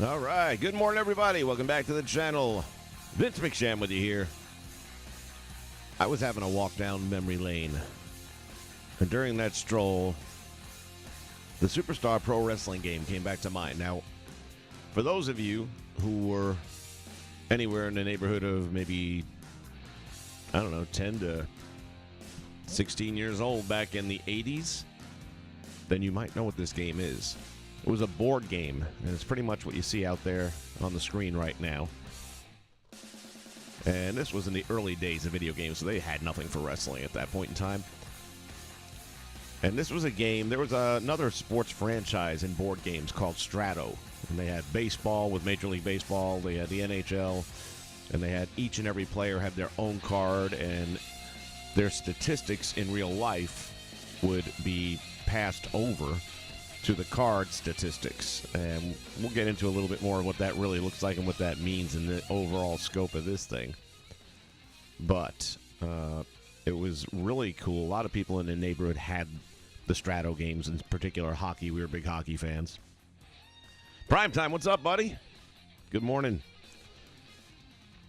All right. Good morning, everybody. Welcome back to the channel. Vince McSham with you here. I was having a walk down memory lane. And during that stroll, the Superstar Pro Wrestling game came back to mind. Now, for those of you who were anywhere in the neighborhood of maybe, I don't know, 10 to 16 years old back in the 80s, then you might know what this game is. It was a board game, and it's pretty much what you see out there on the screen right now. And this was in the early days of video games, so they had nothing for wrestling at that point in time. And this was a game, there was another sports franchise in board games called Strato. And they had baseball with Major League Baseball, they had the NHL, and they had each and every player had their own card, and their statistics in real life would be passed over to the card statistics, and we'll get into a little bit more of what that really looks like and what that means in the overall scope of this thing. But it was really cool. A lot of people in the neighborhood had the Strato games, in particular hockey. We were big hockey fans. Primetime, what's up, buddy? Good morning.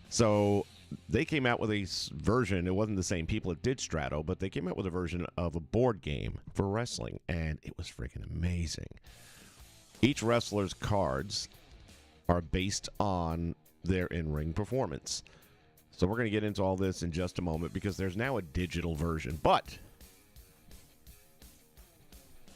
So they came out with a version. It wasn't the same people that did Strato, but they came out with a version of a board game for wrestling, and it was freaking amazing. Each wrestler's cards are based on their in-ring performance. So we're going to get into all this in just a moment because there's now a digital version. But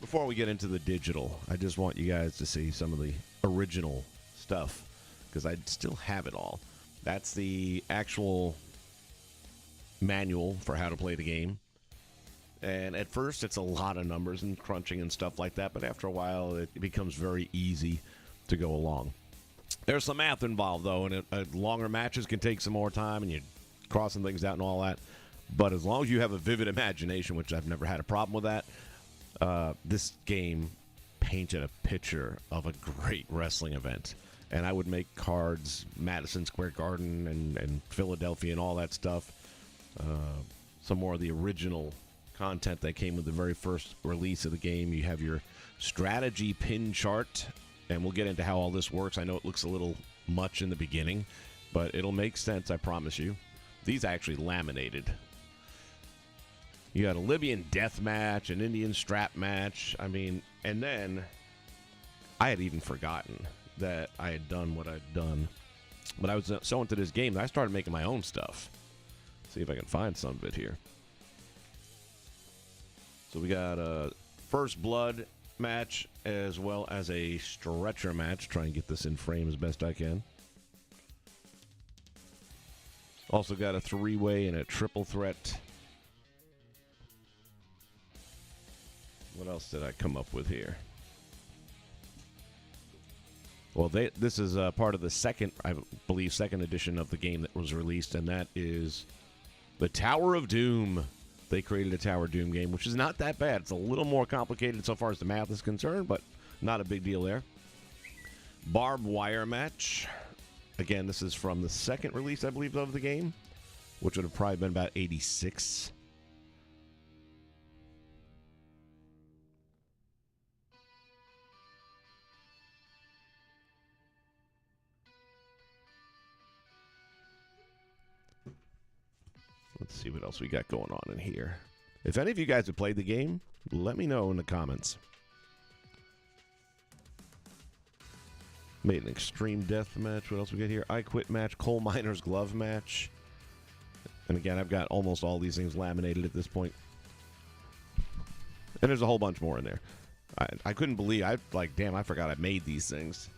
before we get into the digital, I just want you guys to see some of the original stuff because I still have it all. That's the actual manual for how to play the game. And at first, it's a lot of numbers and crunching and stuff like that, but after a while, it becomes very easy to go along. There's some math involved, though, and longer matches can take some more time, and you're crossing things out and all that. But as long as you have a vivid imagination, which I've never had a problem with that, this game painted a picture of a great wrestling event. And I would make cards, Madison Square Garden and Philadelphia and all that stuff. Some more of the original content that came with the very first release of the game. You have your strategy pin chart, and we'll get into how all this works. I know it looks a little much in the beginning, but it'll make sense, I promise you. These actually laminated. You got a Libyan death match, an Indian strap match. I mean, and then I had even forgotten that I had done what I'd done. But I was so into this game that I started making my own stuff. See if I can find some of it here. So we got a First Blood match as well as a stretcher match. Try and get this in frame as best I can. Also got a three-way and a triple threat. What else did I come up with here? Well, this is part of the second, I believe, second edition of the game that was released, and that is the Tower of Doom. They created a Tower of Doom game, which is not that bad. It's a little more complicated so far as the math is concerned, but not a big deal there. Barbed wire match. Again, this is from the second release, I believe, of the game, which would have probably been about 86. Let's see what else we got going on in here. If any of you guys have played the game, let me know in the comments. Made an extreme death match. What else we got here? I Quit match, coal miner's glove match. And again, I've got almost all these things laminated at this point. And there's a whole bunch more in there. I couldn't believe, damn, I forgot I made these things.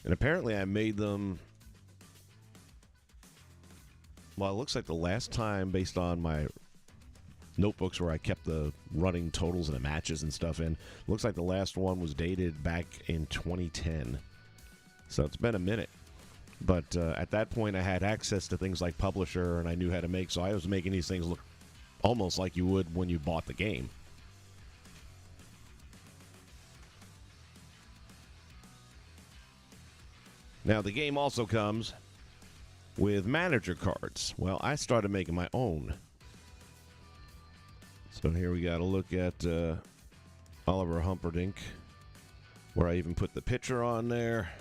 And apparently I made them. Well, it looks like the last time, based on my notebooks where I kept the running totals and the matches and stuff in, looks like the last one was dated back in 2010. So it's been a minute. But at that point, I had access to things like Publisher, and I knew how to make, so I was making these things look almost like you would when you bought the game. Now, the game also comes with manager cards. Well, I started making my own. So here we got to look at Oliver Humperdinck. where I even put the picture on there.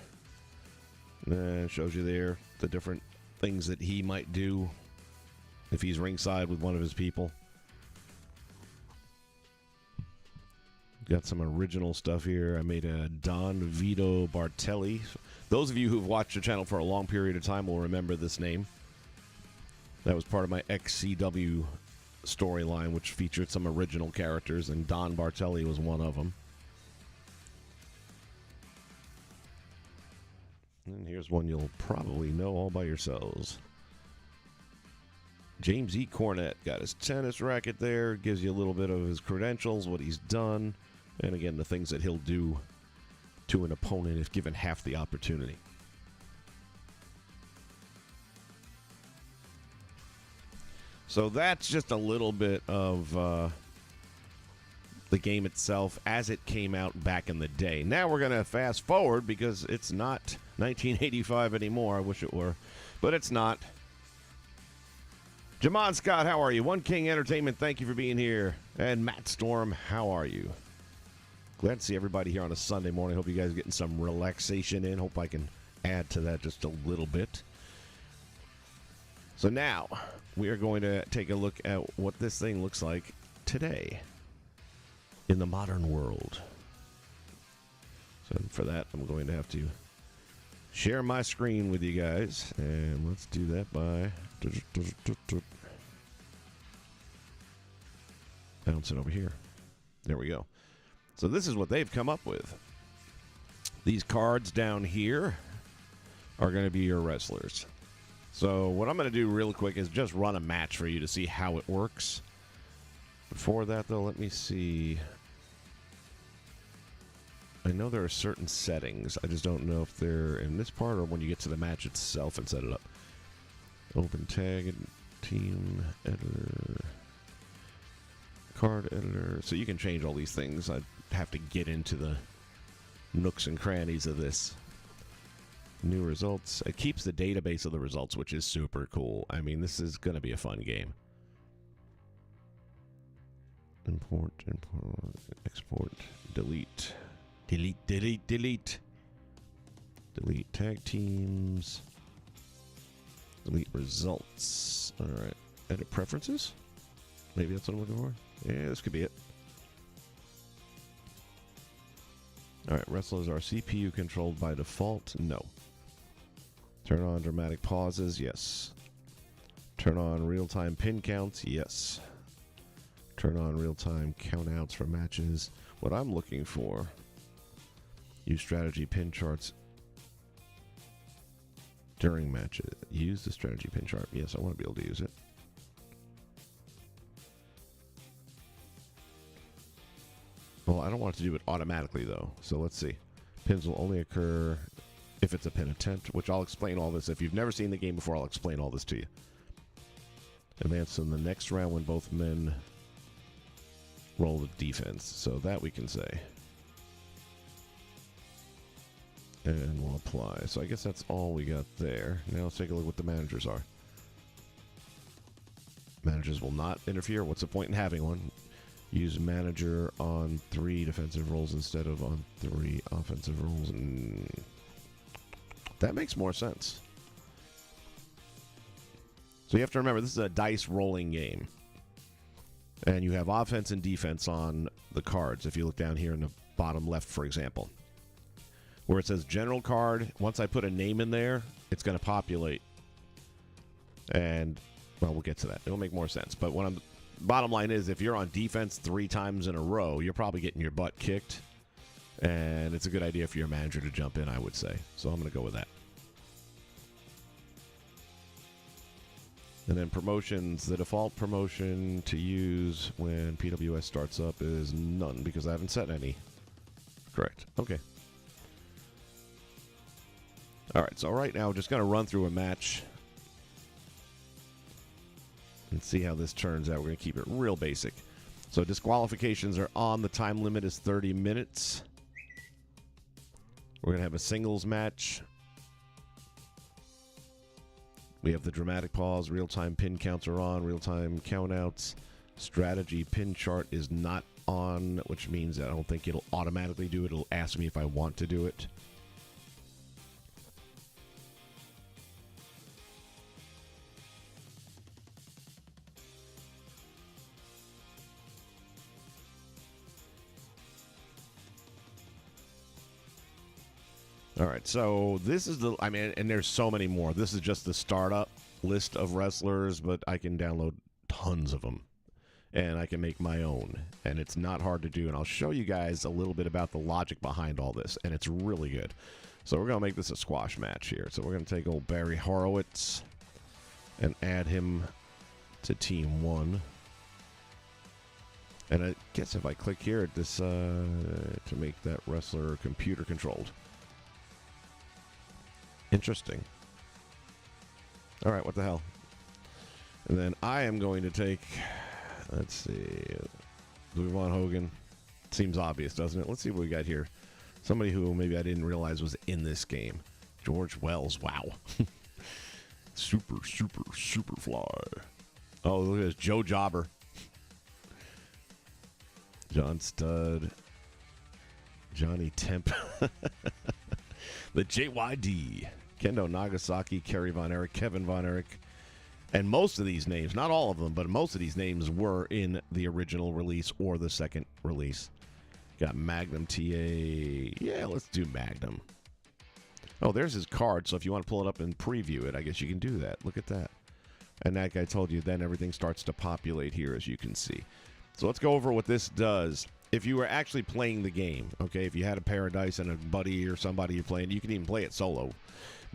And it shows you there the different things that he might do if he's ringside with one of his people. Got some original stuff here. I made a Don Vito Bartelli. Those of you who've watched the channel for a long period of time will remember this name. That was part of my XCW storyline, which featured some original characters, and Don Bartelli was one of them. And here's one you'll probably know all by yourselves. James E. Cornette got his tennis racket there. Gives you a little bit of his credentials, what he's done, and again, the things that he'll do to an opponent if given half the opportunity. So that's just a little bit of the game itself as it came out back in the day. Now we're going to fast forward because it's not 1985 anymore. I wish it were, but it's not. Jamon Scott, how are you? One King Entertainment, thank you for being here. And Matt Storm, how are you? Glad to see everybody here on a Sunday morning. Hope you guys are getting some relaxation in. Hope I can add to that just a little bit. So now we are going to take a look at what this thing looks like today in the modern world. So for that, I'm going to have to share my screen with you guys. And let's do that by bouncing over here. There we go. So this is what they've come up with. These cards down here are going to be your wrestlers. So what I'm going to do real quick is just run a match for you to see how it works. Before that, though, let me see. I know there are certain settings. I just don't know if they're in this part or when you get to the match itself and set it up. Open tag and team editor. Card editor. So you can change all these things. I'd have to get into the nooks and crannies of this. New results. It keeps the database of the results, which is super cool. I mean, this is going to be a fun game. Import, export, delete. Delete tag teams. Delete results. All right. Edit preferences? Maybe that's what I'm looking for. Yeah, this could be it. All right. Wrestlers are CPU controlled by default? No. Turn on dramatic pauses? Yes. Turn on real-time pin counts? Yes. Turn on real-time countouts for matches. What I'm looking for, use strategy pin charts during matches. Use the strategy pin chart. Yes, I want to be able to use it. Well, I don't want it to do it automatically, though. So let's see. Pins will only occur if it's a pin attempt, which I'll explain all this. If you've never seen the game before, I'll explain all this to you. Advance in the next round when both men roll the defense. So that we can say. And we'll apply. So I guess that's all we got there. Now let's take a look at what the managers are. Managers will not interfere. What's the point in having one? Use manager on 3 defensive roles instead of on 3 offensive roles. And that makes more sense. So you have to remember, this is a dice rolling game. And you have offense and defense on the cards. If you look down here in the bottom left, for example, where it says general card, once I put a name in there, it's going to populate. And, well, we'll get to that. It'll make more sense. But what I'm, bottom line is, if you're on defense 3 times in a row, you're probably getting your butt kicked. And it's a good idea for your manager to jump in, I would say. So I'm going to go with that. And then promotions, the default promotion to use when PWS starts up is none because I haven't set any. Correct. Okay. All right, so right now, we're just going to run through a match and see how this turns out. We're going to keep it real basic. So disqualifications are on. The time limit is 30 minutes. We're going to have a singles match. We have the dramatic pause. Real-time pin counts are on. Real-time countouts. Strategy pin chart is not on, which means I don't think it'll automatically do it. It'll ask me if I want to do it. All right, so this is the, I mean, and there's so many more. This is just the startup list of wrestlers, but I can download tons of them, and I can make my own, and it's not hard to do, and I'll show you guys a little bit about the logic behind all this, and it's really good. So we're going to make this a squash match here. So we're going to take old Barry Horowitz and add him to Team 1. And I guess if I click here at this, to make that wrestler computer controlled. Interesting. All right, what the hell? And then I am going to take, let's see, Louis Von Hogan. Seems obvious, doesn't it? Let's see what we got here. Somebody who maybe I didn't realize was in this game. George Wells. Wow. Super fly. Oh, look at this. Joe Jobber. John Studd. Johnny Temp. The JYD. Kendo Nagasaki, Kerry Von Erich, Kevin Von Erich. And most of these names, not all of them, but most of these names were in the original release or the second release. Got Magnum TA. Yeah, let's do Magnum. Oh, there's his card. So if you want to pull it up and preview it, I guess you can do that. Look at that. And like I told you, then everything starts to populate here, as you can see. So let's go over what this does. If you were actually playing the game, okay, if you had a pair of dice and a buddy or somebody you're playing, you can even play it solo.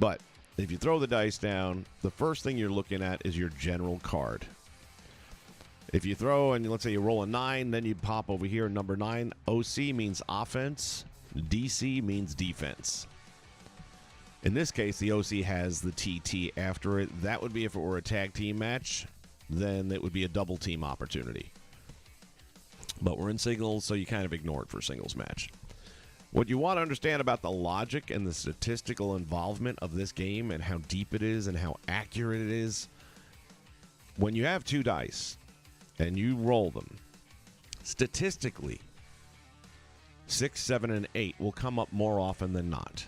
But if you throw the dice down, the first thing you're looking at is your general card. If you throw and let's say you roll a 9, then you pop over here, number 9. OC means offense. DC means defense. In this case, the OC has the TT after it. That would be if it were a tag team match. Then it would be a double team opportunity. But we're in singles, so you kind of ignore it for a singles match. What you want to understand about the logic and the statistical involvement of this game and how deep it is and how accurate it is, when you have 2 dice and you roll them, statistically, 6, 7, and 8 will come up more often than not.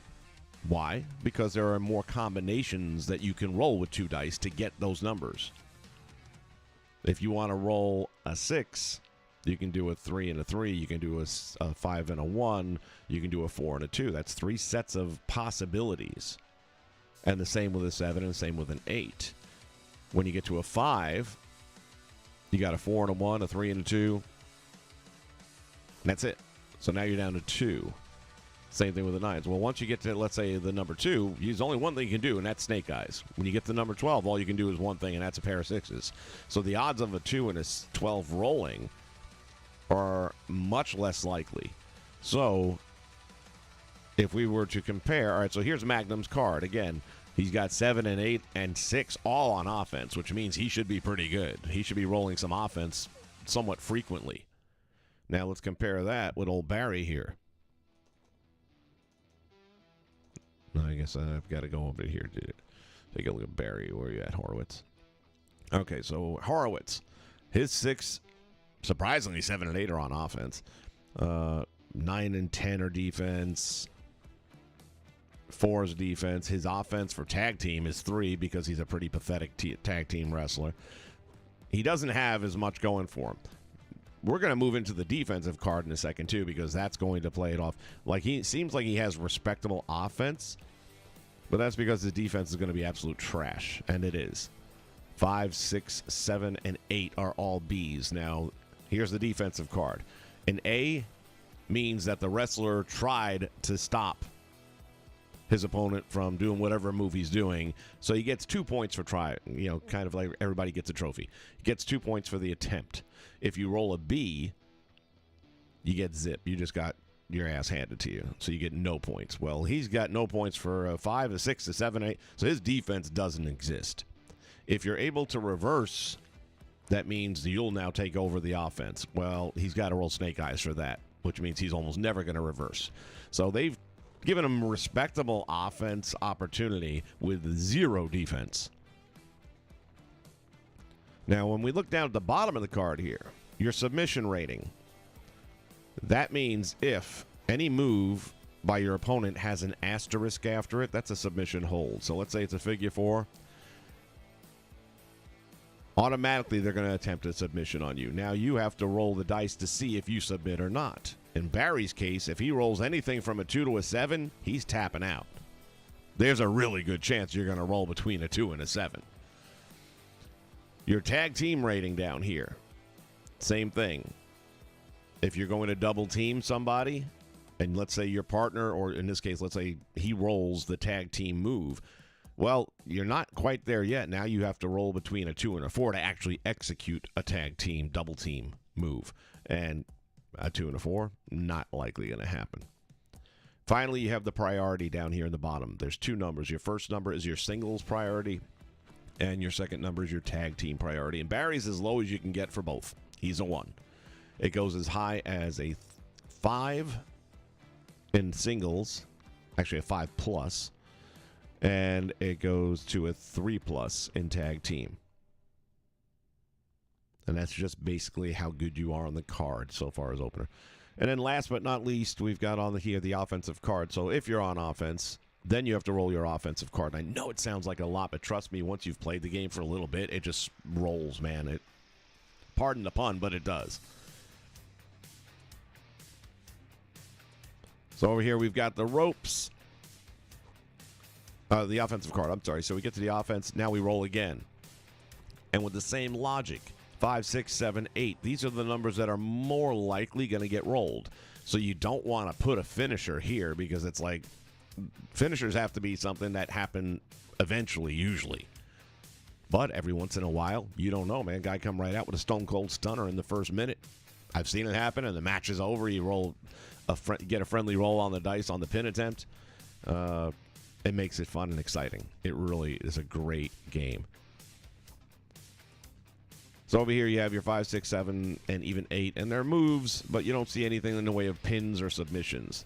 Why? Because there are more combinations that you can roll with 2 dice to get those numbers. If you want to roll a 6, you can do a 3 and a 3. You can do a 5 and a 1. You can do a 4 and a 2. That's 3 sets of possibilities. And the same with a 7 and the same with an 8. When you get to a 5, you got a 4 and a 1, a 3 and a 2. And that's it. So now you're down to 2. Same thing with the 9s. Well, once you get to, let's say, the number 2, there's only one thing you can do, and that's snake eyes. When you get to number 12, all you can do is one thing, and that's a pair of 6s. So the odds of a 2 and a 12 rolling are much less likely. So if we were to compare, all right, so here's Magnum's card. Again, he's got 7 and 8 and 6 all on offense, which means he should be pretty good. He should be rolling some offense somewhat frequently. Now let's compare that with old Barry here. I guess I've got to go over here to take a look at Barry. Where are you at, Horowitz? Okay, so Horowitz, his 6, surprisingly 7 and 8 are on offense. 9 and 10 are defense. 4 is defense. His offense for tag team is 3 because he's a pretty pathetic tag team wrestler. He doesn't have as much going for him. We're going to move into the defensive card in a second, too, because that's going to play it off. Like, he seems like he has respectable offense, but that's because his defense is going to be absolute trash, and it is. 5, 6, 7, and 8 are all Bs. Now, here's the defensive card. An A means that the wrestler tried to stop his opponent from doing whatever move he's doing, so he gets 2 points for try. You know, kind of like everybody gets a trophy. He gets 2 points for the attempt. If you roll a B, you get zip. You just got your ass handed to you, so you get no points. Well, he's got no points for a 5, a 6, a 7, 8, so his defense doesn't exist. If you're able to reverse, that means you'll now take over the offense. Well, he's got to roll snake eyes for that, which means he's almost never going to reverse. So they've given him respectable offense opportunity with 0 defense. Now, when we look down at the bottom of the card here, your submission rating. That means if any move by your opponent has an asterisk after it, that's a submission hold. So let's say it's a figure 4. Automatically, they're going to attempt a submission on you. Now, you have to roll the dice to see if you submit or not. In Barry's case, if he rolls anything from a 2 to a 7, he's tapping out. There's a really good chance you're going to roll between a 2 and a 7. Your tag team rating down here, same thing. If you're going to double team somebody, and let's say your partner, or in this case, let's say he rolls the tag team move, well, you're not quite there yet. Now you have to roll between a 2 and a 4 to actually execute a tag team, double team move. And a 2 and a 4, not likely going to happen. Finally, you have the priority down here in the bottom. There's 2 numbers. Your first number is your singles priority, and your second number is your tag team priority. And Barry's as low as you can get for both. He's a 1. It goes as high as a 5 in singles, actually a 5 plus, and it goes to a 3 plus in tag team. And that's just basically how good you are on the card so far as opener. And then last but not least, we've got on here the offensive card. So if you're on offense, then you have to roll your offensive card. I know it sounds like a lot, but trust me, once you've played the game for a little bit, it just rolls, man. Pardon the pun, but it does. So over here, we've got the ropes. The offensive card, I'm sorry. So we get to the offense. Now we roll again. And with the same logic, 5, 6, 7, 8. These are the numbers that are more likely going to get rolled. So you don't want to put a finisher here because it's like finishers have to be something that happen eventually, usually. But every once in a while, you don't know, man. Guy come right out with a stone cold stunner in the first minute. I've seen it happen, and the match is over. You roll get a friendly roll on the dice on the pin attempt. It makes it fun and exciting. It really is a great game. So over here you have your 5, 6, 7, and even 8, and they're moves, but you don't see anything in the way of pins or submissions.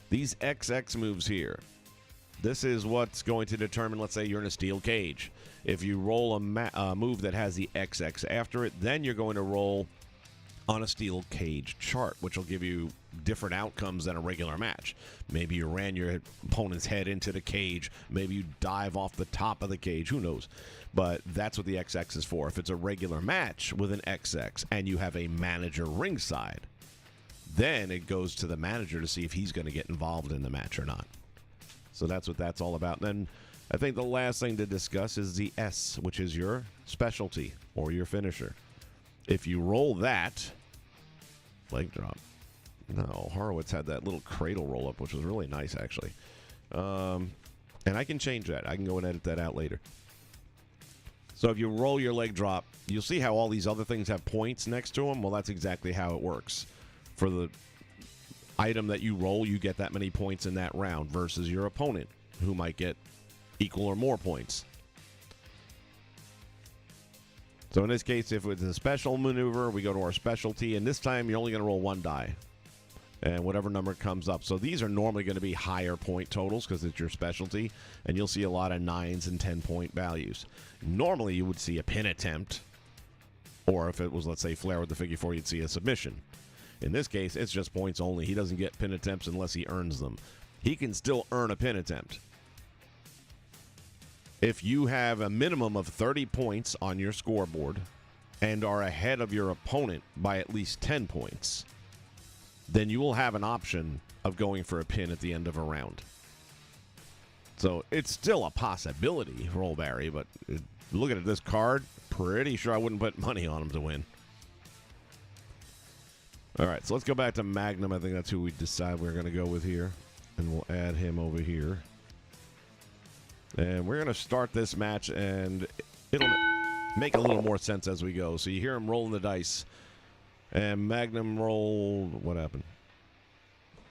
These XX moves here, this is what's going to determine, let's say you're in a steel cage. If you roll a move that has the XX after it, then you're going to roll on a steel cage chart, which will give you different outcomes than a regular match. Maybe you ran your opponent's head into the cage. Maybe you dive off the top of the cage. Who knows? But that's what the XX is for. If it's a regular match with an XX and you have a manager ringside, then it goes to the manager to see if he's going to get involved in the match or not. So that's what that's all about. And then I think the last thing to discuss is the S, which is your specialty or your finisher. If you roll that, leg drop. No, Horowitz had that little cradle roll up, which was really nice, actually. And I can change that. I can go and edit that out later. So if you roll your leg drop, you'll see how all these other things have points next to them. Well, that's exactly how it works. For the item that you roll, you get that many points in that round versus your opponent, who might get equal or more points. So in this case, if it's a special maneuver, we go to our specialty, and this time you're only going to roll 1 die, and whatever number comes up. So these are normally going to be higher point totals because it's your specialty, and you'll see a lot of 9s and 10-point values. Normally, you would see a pin attempt, or if it was, let's say, Flair with the figure 4, you'd see a submission. In this case, it's just points only. He doesn't get pin attempts unless he earns them. He can still earn a pin attempt. If you have a minimum of 30 points on your scoreboard and are ahead of your opponent by at least 10 points, then you will have an option of going for a pin at the end of a round. So it's still a possibility, Roll Barry, but looking at this card, pretty sure I wouldn't put money on him to win. All right, so let's go back to Magnum. I think that's who we decide we're going to go with here, and we'll add him over here. And we're going to start this match, and it'll make a little more sense as we go. So you hear him rolling the dice. And Magnum roll... What happened?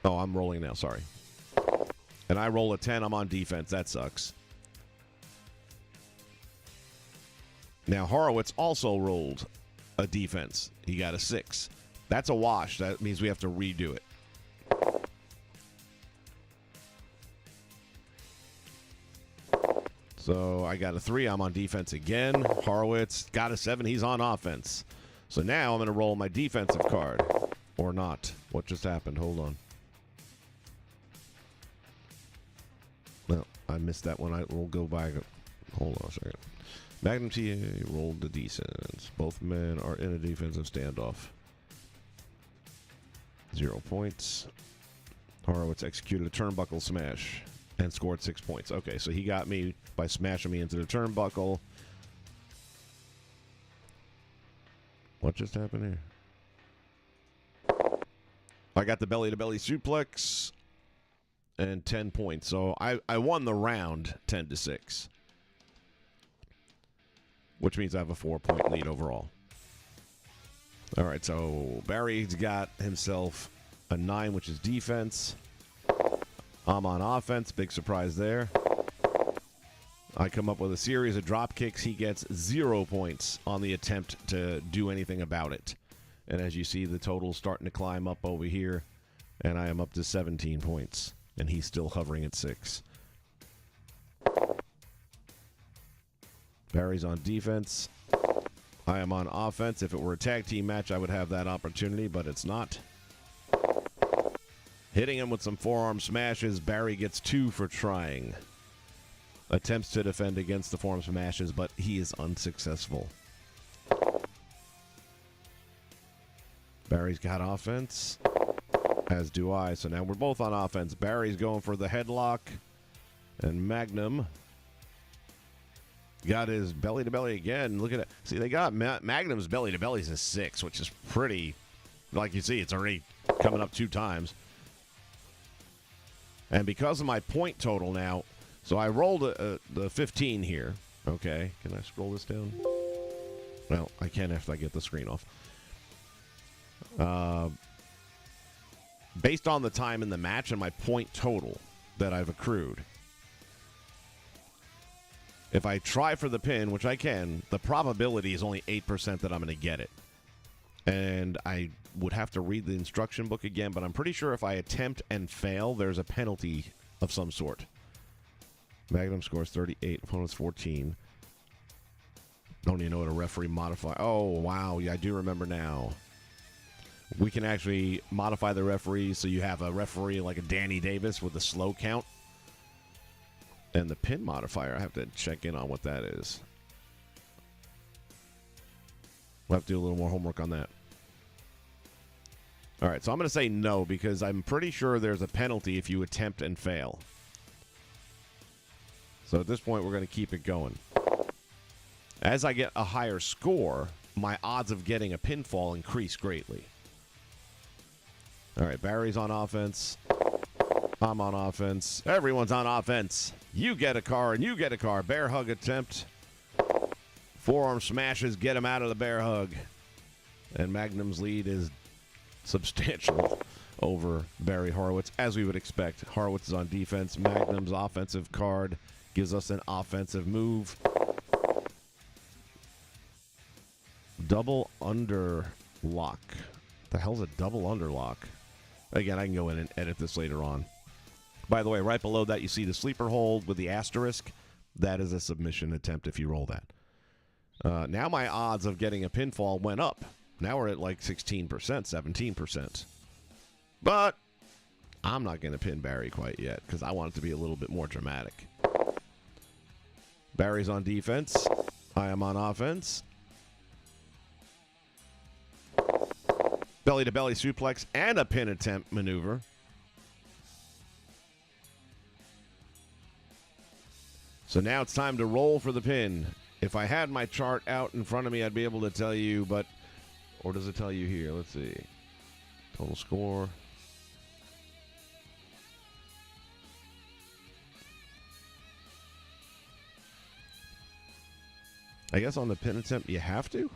Oh, I'm rolling now. Sorry. And I roll a 10. I'm on defense. That sucks. Now, Horowitz also rolled a defense. He got a 6. That's a wash. That means we have to redo it. So I got a 3. I'm on defense again. Horowitz got a 7. He's on offense. So now I'm going to roll my defensive card. Or not. What just happened? Hold on. No, I missed that one. We'll go back. Hold on a second. Magnum TA rolled the decent. Both men are in a defensive standoff. 0 points. Horowitz executed a turnbuckle smash and scored 6 points. Okay, so he got me by smashing me into the turnbuckle. What just happened here? I got the belly-to-belly suplex and 10 points. So I won the round 10-6, which means I have a 4-point lead overall. All right, so Barry's got himself a 9, which is defense. I'm on offense. Big surprise there. I come up with a series of drop kicks. He gets 0 points on the attempt to do anything about it. And as you see, the total's starting to climb up over here. And I am up to 17 points. And he's still hovering at 6. Barry's on defense. I am on offense. If it were a tag team match, I would have that opportunity, but it's not. Hitting him with some forearm smashes. Barry gets 2 for trying. Attempts to defend against the forearm smashes, but he is unsuccessful. Barry's got offense, as do I. So now we're both on offense. Barry's going for the headlock, and Magnum got his belly-to-belly again. Look at it. See, they got Magnum's belly-to-belly is a 6, which is pretty, like you see, it's already coming up 2 times. And because of my point total now, so I rolled the 15 here. Okay, can I scroll this down? Well, I can after I get the screen off. Based on the time in the match and my point total that I've accrued, if I try for the pin, which I can, the probability is only 8% that I'm going to get it. And I would have to read the instruction book again, but I'm pretty sure if I attempt and fail, there's a penalty of some sort. Magnum scores 38, opponent's 14. Don't even know what a referee modify. Oh, wow. Yeah, I do remember now. We can actually modify the referee so you have a referee like a Danny Davis with a slow count. And the pin modifier, I have to check in on what that is. We'll have to do a little more homework on that. All right, so I'm going to say no because I'm pretty sure there's a penalty if you attempt and fail. So at this point, we're going to keep it going. As I get a higher score, my odds of getting a pinfall increase greatly. All right, Barry's on offense. I'm on offense. Everyone's on offense. You get a car and you get a car. Bear hug attempt. Forearm smashes get him out of the bear hug. And Magnum's lead is substantial over Barry Horowitz, as we would expect. Horowitz is on defense. Magnum's offensive card gives us an offensive move. Double under lock. The hell's a double under lock? Again, I can go in and edit this later on. By the way, right below that, you see the sleeper hold with the asterisk. That is a submission attempt if you roll that. Now my odds of getting a pinfall went up. Now we're at like 16%, 17%. But I'm not going to pin Barry quite yet because I want it to be a little bit more dramatic. Barry's on defense. I am on offense. Belly-to-belly suplex and a pin attempt maneuver. So now it's time to roll for the pin. If I had my chart out in front of me, I'd be able to tell you, but... Or does it tell you here? Let's see. Total score. I guess on the pin attempt, you have to?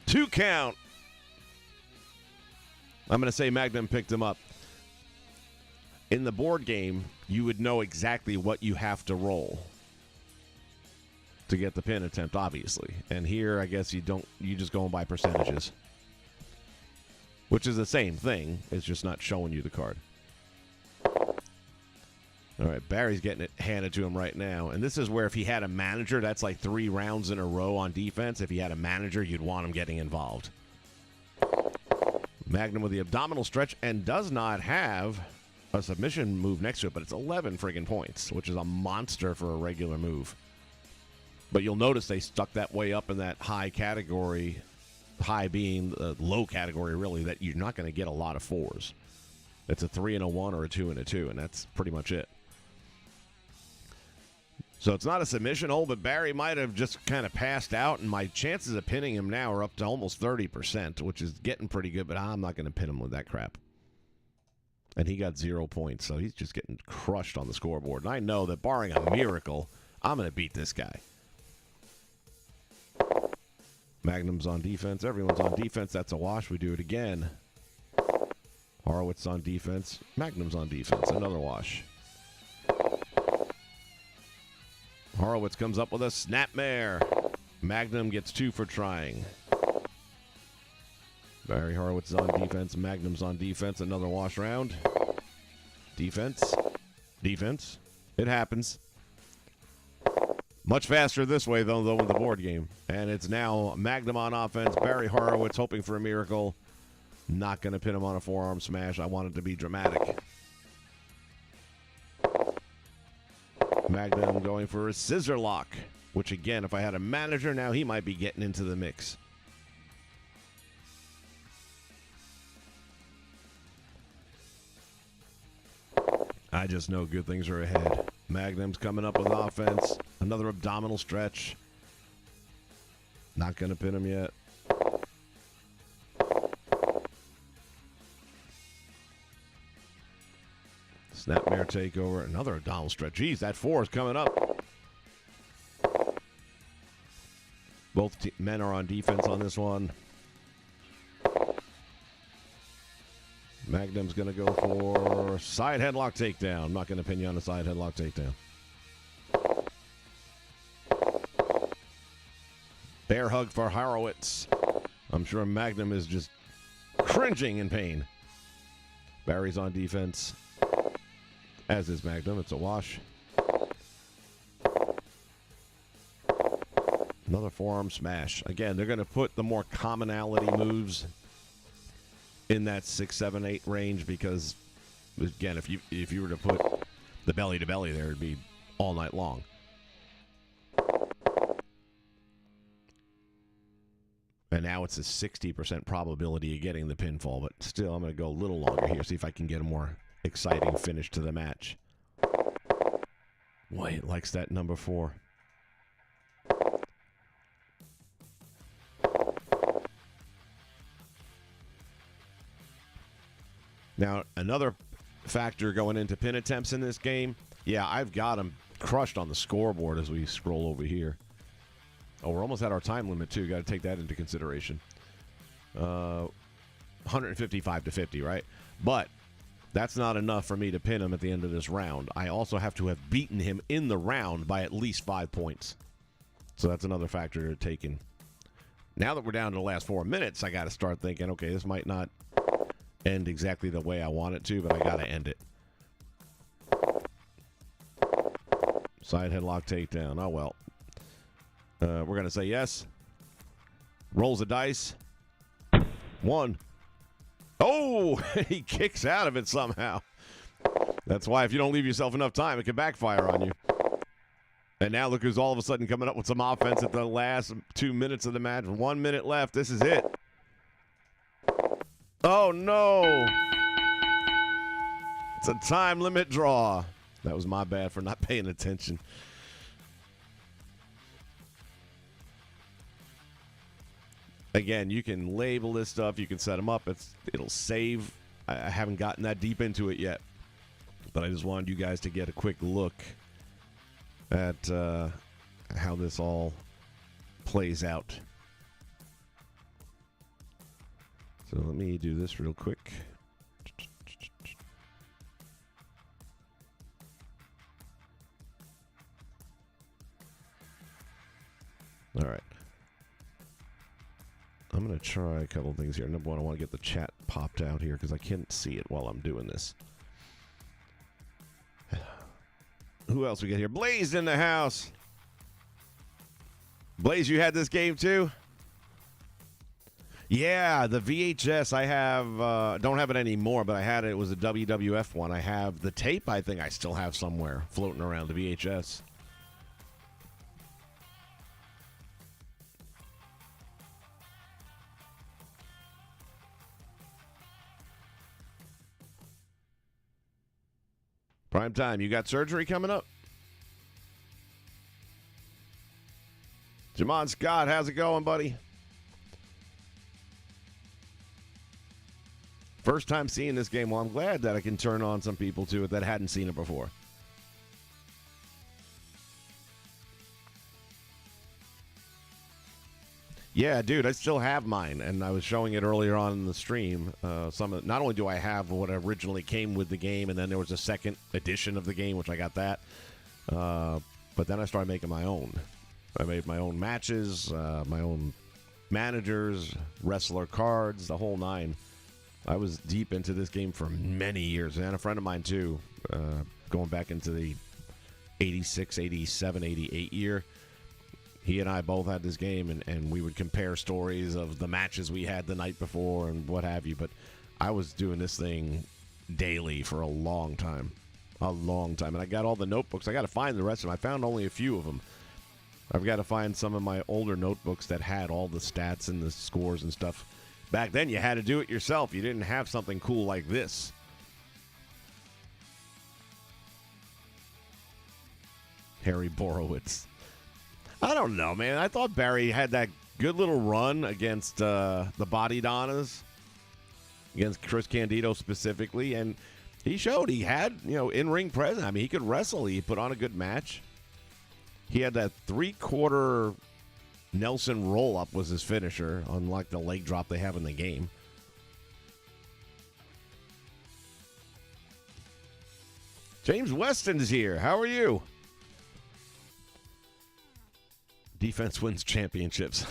Two count. I'm going to say Magnum picked him up. In the board game, you would know exactly what you have to roll to get the pin attempt, obviously. And here, I guess you don't. You just go by percentages, which is the same thing. It's just not showing you the card. All right, Barry's getting it handed to him right now. And this is where if he had a manager, that's like 3 rounds in a row on defense. If he had a manager, you'd want him getting involved. Magnum with the abdominal stretch and does not have a submission move next to it, but it's 11 friggin' points, which is a monster for a regular move. But you'll notice they stuck that way up in that high category, high being the low category, really, that you're not going to get a lot of 4s. It's a 3 and a 1 or a 2 and a 2, and that's pretty much it. So it's not a submission hold, but Barry might have just kind of passed out, and my chances of pinning him now are up to almost 30%, which is getting pretty good, but I'm not going to pin him with that crap. And he got 0 points, so he's just getting crushed on the scoreboard. And I know that barring a miracle, I'm going to beat this guy. Magnum's on defense. Everyone's on defense. That's a wash. We do it again. Horowitz on defense. Magnum's on defense. Another wash. Horowitz comes up with a snapmare. Magnum gets 2 for trying. Barry Horowitz is on defense. Magnum's on defense. Another wash round. Defense. Defense. It happens. Much faster this way, though, in the board game. And it's now Magnum on offense. Barry Horowitz hoping for a miracle. Not going to pin him on a forearm smash. I want it to be dramatic. Magnum going for a scissor lock, which, again, if I had a manager now, he might be getting into the mix. I just know good things are ahead. Magnum's coming up with offense. Another abdominal stretch. Not going to pin him yet. Snapmare takeover. Another abdominal stretch. Jeez, that 4 is coming up. Both men are on defense on this one. Magnum's going to go for side headlock takedown. I'm not going to pin you on a side headlock takedown. Bear hug for Horowitz. I'm sure Magnum is just cringing in pain. Barry's on defense. As is Magnum. It's a wash. Another forearm smash. Again, they're going to put the more commonality moves in that 6, 7, 8 range because, again, if you were to put the belly to belly there, it'd be all night long. And now it's a 60% probability of getting the pinfall, but still, I'm going to go a little longer here, see if I can get a more exciting finish to the match. White likes that number 4. Now, another factor going into pin attempts in this game, yeah, I've got him crushed on the scoreboard as we scroll over here. Oh, we're almost at our time limit, too. Got to take that into consideration. 155 to 50, right? But that's not enough for me to pin him at the end of this round. I also have to have beaten him in the round by at least 5 points. So that's another factor to take in. Now that we're down to the last 4 minutes, I got to start thinking, okay, this might not end exactly the way I want it to, but I got to end it. Side headlock takedown. Oh, well. We're going to say yes. Rolls the dice. 1. Oh, he kicks out of it somehow. That's why if you don't leave yourself enough time, it can backfire on you. And now look who's all of a sudden coming up with some offense at the last 2 minutes of the match. 1 minute left. This is it. Oh, no. It's a time limit draw. That was my bad for not paying attention. Again, you can label this stuff. You can set them up. It'll save. I haven't gotten that deep into it yet. But I just wanted you guys to get a quick look at how this all plays out. So let me do this real quick. All right. I'm going to try a couple things here. Number one, I want to get the chat popped out here because I can't see it while I'm doing this. Who else we got here? Blaze in the house. Blaze, you had this game too? Yeah, the VHS I have, don't have it anymore, but I had it. It was a WWF one. I have the tape, I think I still have somewhere floating around, the VHS. Prime time, you got surgery coming up? Jamon Scott, how's it going, buddy? First time seeing this game. Well, I'm glad that I can turn on some people to it that hadn't seen it before. Yeah, dude, I still have mine, and I was showing it earlier on in the stream. Not only do I have what originally came with the game, and then there was a second edition of the game, which I got that, but then I started making my own. I made my own matches, my own managers, wrestler cards, the whole nine. I was deep into this game for many years, and a friend of mine, too, going back into the 86, 87, 88 year. He and I both had this game, and we would compare stories of the matches we had the night before and what have you. But I was doing this thing daily for a long time. A long time. And I got all the notebooks. I got to find the rest of them. I found only a few of them. I've got to find some of my older notebooks that had all the stats and the scores and stuff. Back then, you had to do it yourself. You didn't have something cool like this. Harry Borowitz. I don't know, man. I thought Barry had that good little run against the Body Donnas, against Chris Candido specifically, and he showed he had, in-ring presence. I mean, he could wrestle. He put on a good match. He had that three-quarter Nelson roll-up was his finisher, unlike the leg drop they have in the game. James Weston's here. How are you? Defense wins championships.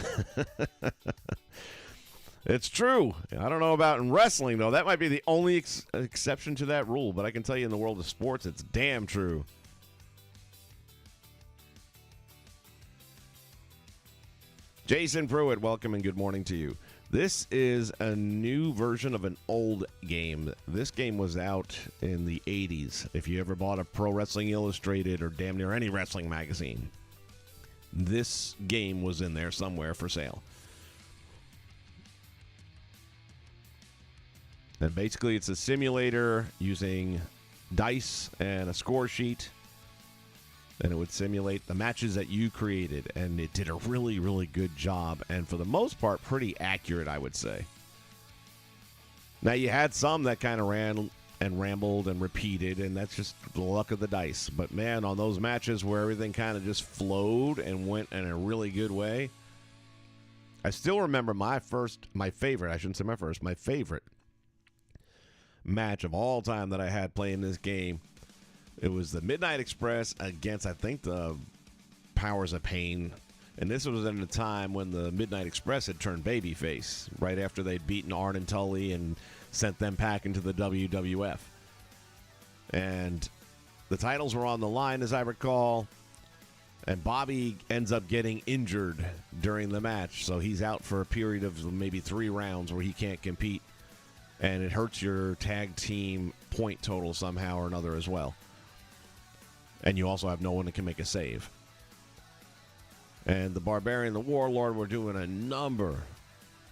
It's true. I don't know about in wrestling, though. That might be the only exception to that rule, but I can tell you in the world of sports, it's damn true. Jason Pruitt, welcome and good morning to you. This is a new version of an old game. This game was out in the 80s. If you ever bought a Pro Wrestling Illustrated or damn near any wrestling magazine, this game was in there somewhere for sale. And basically it's a simulator using dice and a score sheet. And it would simulate the matches that you created. And it did a really, really good job. And for the most part, pretty accurate, I would say. Now, you had some that kind of ran and rambled and repeated, and that's just the luck of the dice. But, man, on those matches where everything kind of just flowed and went in a really good way, I still remember my favorite match of all time that I had playing this game. It was the Midnight Express against, I think, the Powers of Pain. And this was at a time when the Midnight Express had turned babyface, right after they'd beaten Arn and Tully and sent them packing to the WWF. And the titles were on the line, as I recall. And Bobby ends up getting injured during the match. So he's out for a period of maybe 3 rounds where he can't compete. And it hurts your tag team point total somehow or another as well. And you also have no one that can make a save. And the Barbarian and the Warlord were doing a number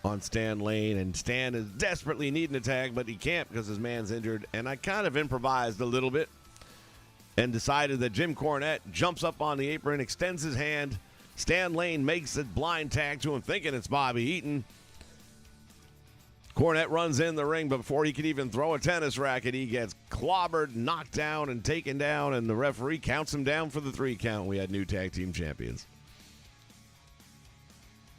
on Stan Lane. And Stan is desperately needing a tag, but he can't because his man's injured. And I kind of improvised a little bit and decided that Jim Cornette jumps up on the apron, extends his hand. Stan Lane makes a blind tag to him, thinking it's Bobby Eaton. Cornette runs in the ring, but before he can even throw a tennis racket, he gets clobbered, knocked down, and taken down, and the referee counts him down for the 3 count. We had new tag team champions.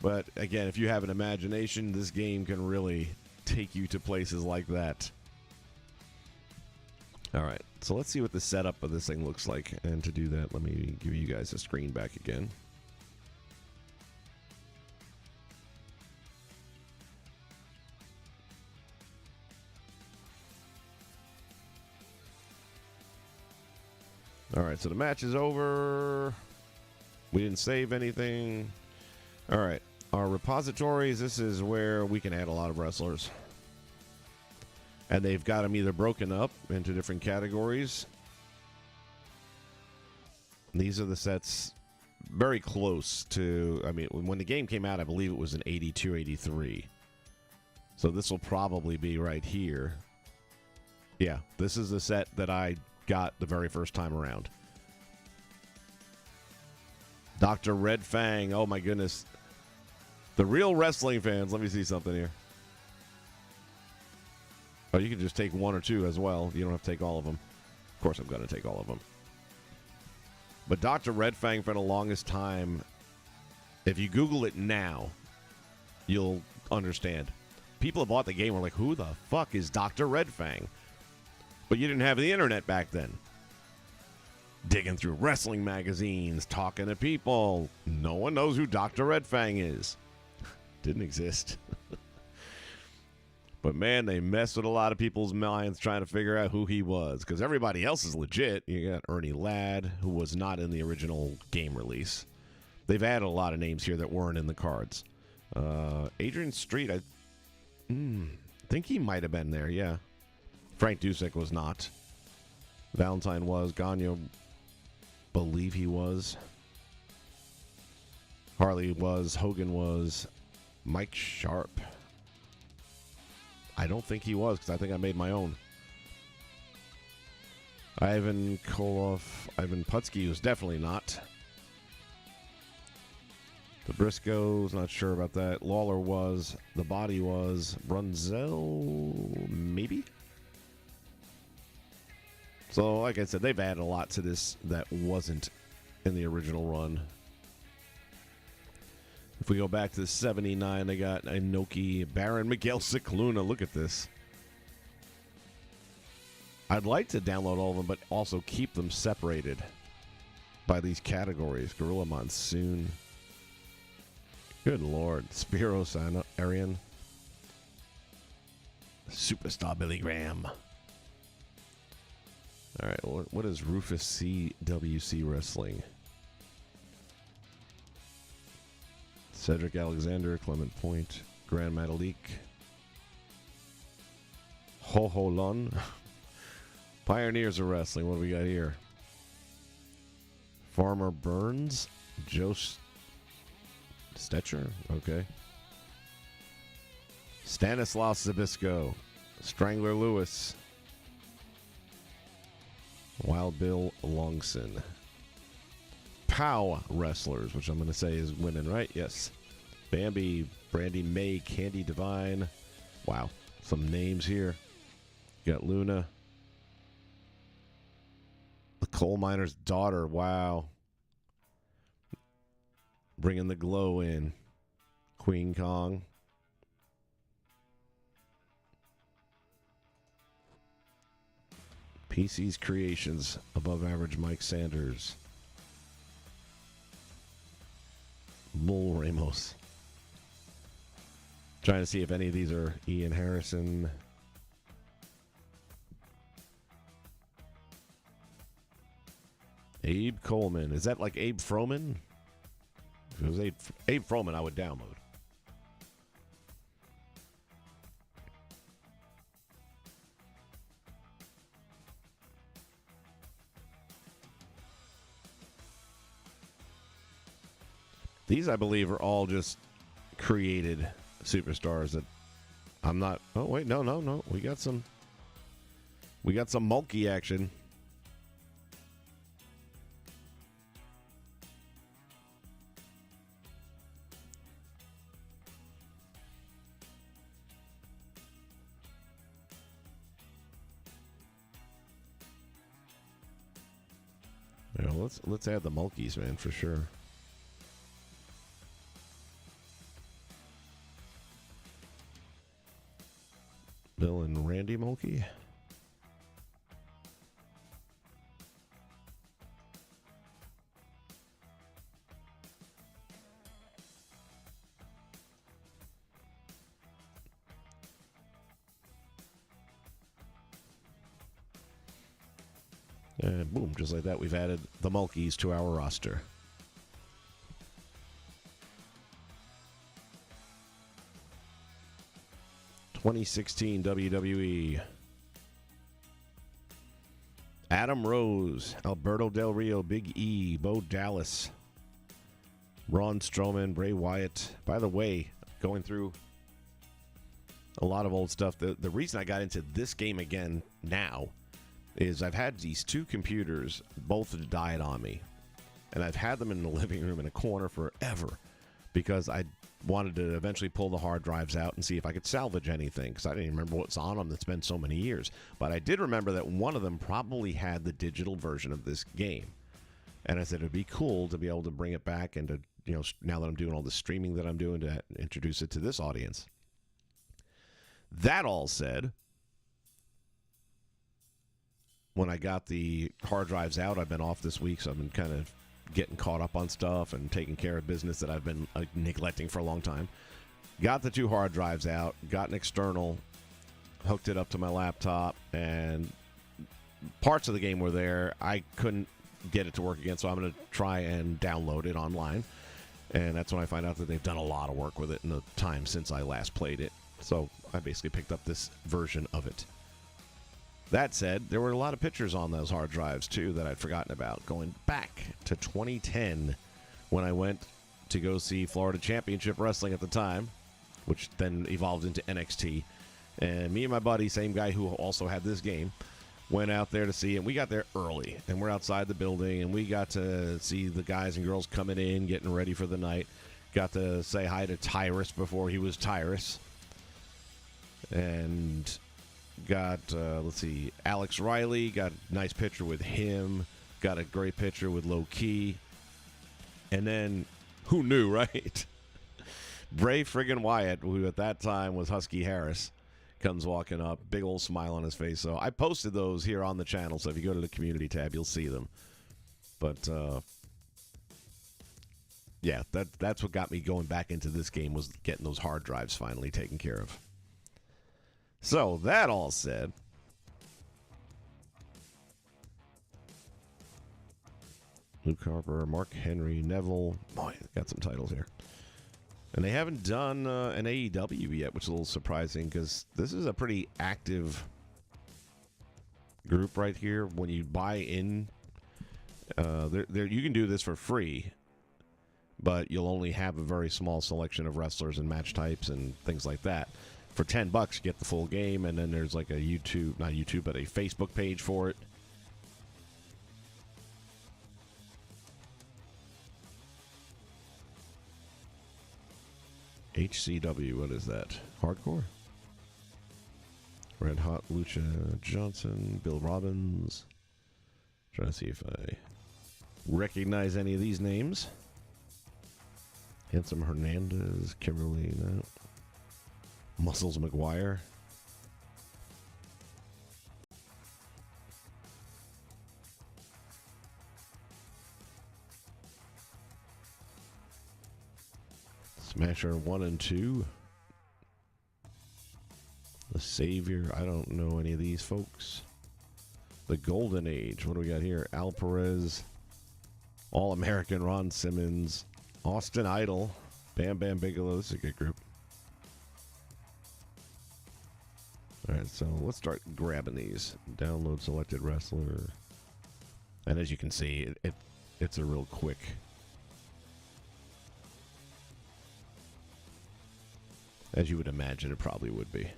But, again, if you have an imagination, this game can really take you to places like that. All right, so let's see what the setup of this thing looks like. And to do that, let me give you guys a screen back again. All All right, so the match is over. We didn't save anything. All right, our repositories, this is where we can add a lot of wrestlers. And they've got them either broken up into different categories. These are the sets very close to, I mean, when the game came out, I believe it was in 82, 83. So this will probably be right here. Yeah, this is the set that I got the very first time around. Dr. Red Fang, oh my goodness. The real wrestling fans, let me see something here. Oh, you can just take one or two as well. You don't have to take all of them. Of course I'm going to take all of them. But Dr. Red Fang, for the longest time, if you Google it now, you'll understand. People that bought the game were like, who the fuck is Dr. Red Fang? But you didn't have the internet back then. Digging through wrestling magazines, talking to people. No one knows who Dr. Red Fang is. Didn't exist. But man, they messed with a lot of people's minds trying to figure out who he was. Because everybody else is legit. You got Ernie Ladd, who was not in the original game release. They've added a lot of names here that weren't in the cards. Adrian Street, I think he might have been there, yeah. Frank Dusek was not. Valentine was. Gagne, believe he was. Harley was. Hogan was. Mike Sharp. I don't think he was, because I think I made my own. Ivan Koloff, Ivan Putski was definitely not. The Briscoes, not sure about that. Lawler was. The Body was. Brunzel, maybe? So, like I said, they've added a lot to this that wasn't in the original run. If we go back to the 79, they got Inoki, Baron, Miguel Cicluna. Look at this. I'd like to download all of them, but also keep them separated by these categories. Gorilla Monsoon. Good Lord. Spiros Arian. Superstar Billy Graham. All right, what is Rufus CWC Wrestling? Cedric Alexander, Clement Point, Grand Metalik, Ho Ho Lun, Pioneers of Wrestling. What do we got here? Farmer Burns, Joe Stetcher, okay. Stanislaus Zabisco, Strangler Lewis, Wild Bill Longson. POW wrestlers, which I'm going to say is women, right? Yes. Bambi, Brandy May, Candy Divine. Wow. Some names here. You got Luna. The Coal Miner's Daughter. Wow. Bringing the glow in. Queen Kong. PC's Creations. Above Average Mike Sanders. Bull Ramos. Trying to see if any of these are Ian Harrison. Abe Coleman. Is that like Abe Froman? If it was Abe Froman, I would download. These, I believe, are all just created superstars that I'm not. Oh wait, no. We got some Mulkey action. Yeah, let's add the Mulkeys, man, for sure. Bill and Randy Mulkey. And boom, just like that, we've added the Mulkeys to our roster. '16 WWE. Adam Rose, Alberto Del Rio, Big E, Bo Dallas, Braun Strowman, Bray Wyatt. By the way, going through a lot of old stuff. The reason I got into this game again now is I've had these two computers, both died on me. And I've had them in the living room in a corner forever because I wanted to eventually pull the hard drives out and see if I could salvage anything because I didn't even remember what's on them. That's been so many years. But I did remember that one of them probably had the digital version of this game. And I said it'd be cool to be able to bring it back and to, you know, now that I'm doing all the streaming that I'm doing, to introduce it to this audience. That all said, when I got the hard drives out, I've been off this week, so I've been kind of getting caught up on stuff and taking care of business that I've been neglecting for a long time. Got the two hard drives out, got an external, hooked it up to my laptop, and parts of the game were there. I couldn't get it to work again, so I'm going to try and download it online. And that's when I find out that they've done a lot of work with it in the time since I last played it. So I basically picked up this version of it. That said, there were a lot of pictures on those hard drives, too, that I'd forgotten about, going back to 2010 when I went to go see Florida Championship Wrestling at the time, which then evolved into NXT. And me and my buddy, same guy who also had this game, went out there to see it. We got there early, and we're outside the building, and we got to see the guys and girls coming in, getting ready for the night. Got to say hi to Tyrus before he was Tyrus. And got, let's see, Alex Riley, got a nice picture with him, got a great picture with Low Key. And then, who knew, right? Bray friggin' Wyatt, who at that time was Husky Harris, comes walking up, big old smile on his face. So I posted those here on the channel, so if you go to the community tab, you'll see them. But, yeah, that's what got me going back into this game, was getting those hard drives finally taken care of. So, that all said, Luke Harper, Mark Henry, Neville. Boy, got some titles here. And they haven't done an AEW yet, which is a little surprising because this is a pretty active group right here. When you buy in, you can do this for free, but you'll only have a very small selection of wrestlers and match types and things like that. For $10, you get the full game, and then there's like a not YouTube, but a Facebook page for it. HCW, what is that? Hardcore? Red Hot Lucha Johnson, Bill Robbins. Trying to see if I recognize any of these names. Handsome Hernandez, Kimberly, no. Muscles McGuire. Smasher 1 and 2. The Savior. I don't know any of these folks. The Golden Age. What do we got here? Al Perez. All-American Ron Simmons. Austin Idol. Bam Bam Bigelow. This is a good group. All right, so let's start grabbing these. Download selected wrestler. And as you can see, it's a real quick. As you would imagine, it probably would be.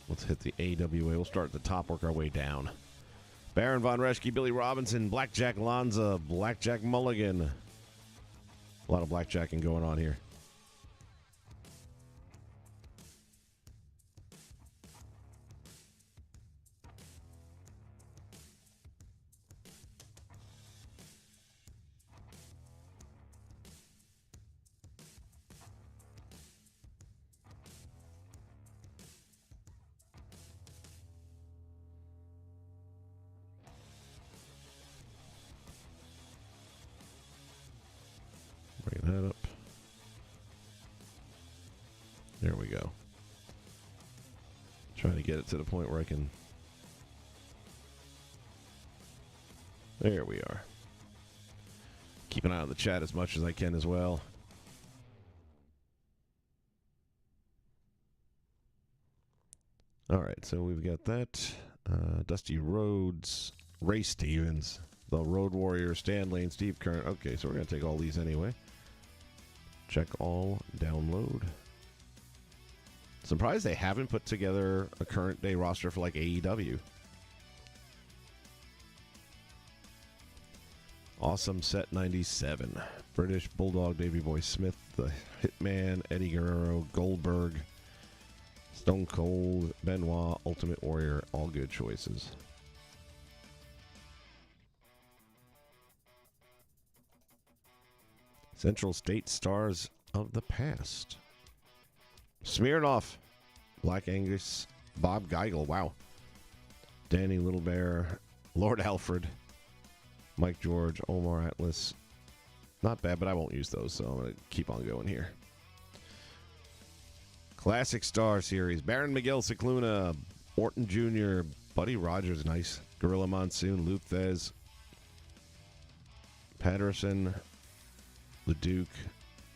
Let's hit the AWA. We'll start at the top, work our way down. Baron Von Reschke, Billy Robinson, Blackjack Lanza, Blackjack Mulligan. A lot of blackjacking going on here. Bring that up. There we go. Trying to get it to the point where I can There we are. Keep an eye on the chat as much as I can as well. All right, so we've got that. Dusty Rhodes, Ray Stevens, the Road Warrior, Stan Lane, Steve Kern. Okay, so we're going to take all these anyway. Check all, download. Surprised they haven't put together a current day roster for like AEW. Awesome Set 97. British Bulldog, Davey Boy Smith, the Hitman, Eddie Guerrero, Goldberg, Stone Cold, Benoit, Ultimate Warrior. All good choices. Central State Stars of the Past. Smirnoff, Black Angus, Bob Geigel. Wow. Danny Little Bear, Lord Alfred, Mike George, Omar Atlas. Not bad, but I won't use those, so I'm going to keep on going here. Classic Star Series. Baron Miguel Cicluna, Orton Jr., Buddy Rogers, nice. Gorilla Monsoon, Luke Thez, Patterson, LeDuc.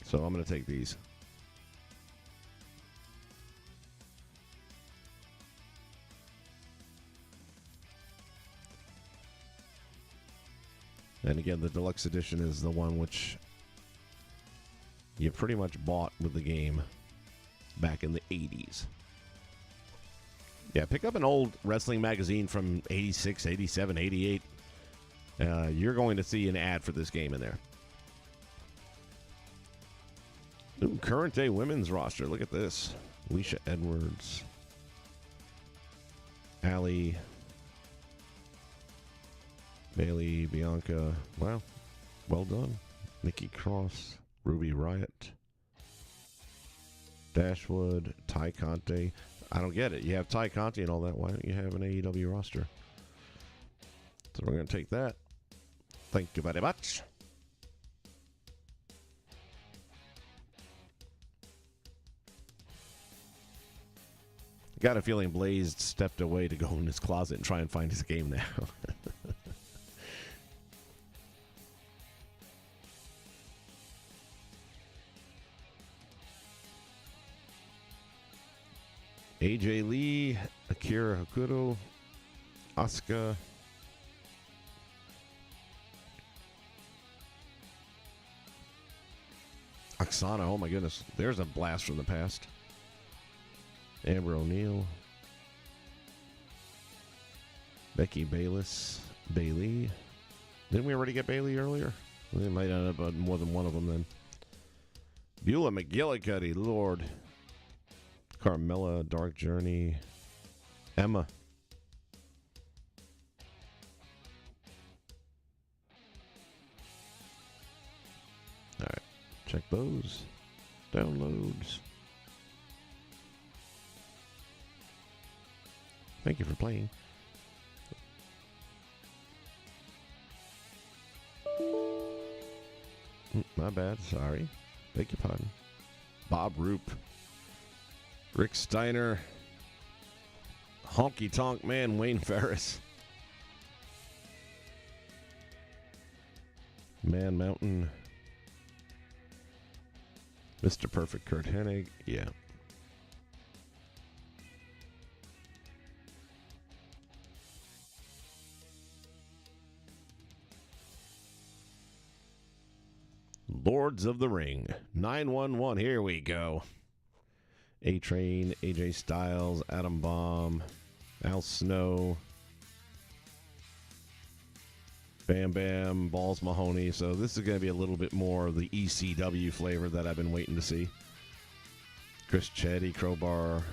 So I'm going to take these. And again, the deluxe edition is the one which you pretty much bought with the game back in the 80s. Yeah, pick up an old wrestling magazine from 86, 87, 88. You're going to see an ad for this game in there. Ooh, current day women's roster. Look at this. Alicia Edwards. Allie. Bailey, Bianca. Wow. Well done. Nikki Cross. Ruby Riott. Dashwood. Ty Conte. I don't get it. You have Ty Conte and all that. Why don't you have an AEW roster? So we're going to take that. Thank you very much. Got a feeling Blazed stepped away to go in his closet and try and find his game now. AJ Lee, Akira Hokuto, Asuka, Oksana. Oh my goodness, there's a blast from the past. Amber O'Neil, Becky Bayless, Bailey. Didn't we already get Bailey earlier? We might end up on more than one of them then. Beulah McGillicuddy, Lord. Carmella, Dark Journey, Emma. All right, check those. Downloads. Thank you for playing. My bad, sorry. Beg your pardon. Bob Roop. Rick Steiner, Honky Tonk Man, Wayne Ferris, Man Mountain, Mr. Perfect, Kurt Hennig, yeah. Lords of the Ring, 911, here we go. A-Train, AJ Styles, Adam Bomb, Al Snow, Bam Bam, Balls Mahoney. So this is going to be a little bit more of the ECW flavor that I've been waiting to see. Chris Chetty, Crowbar.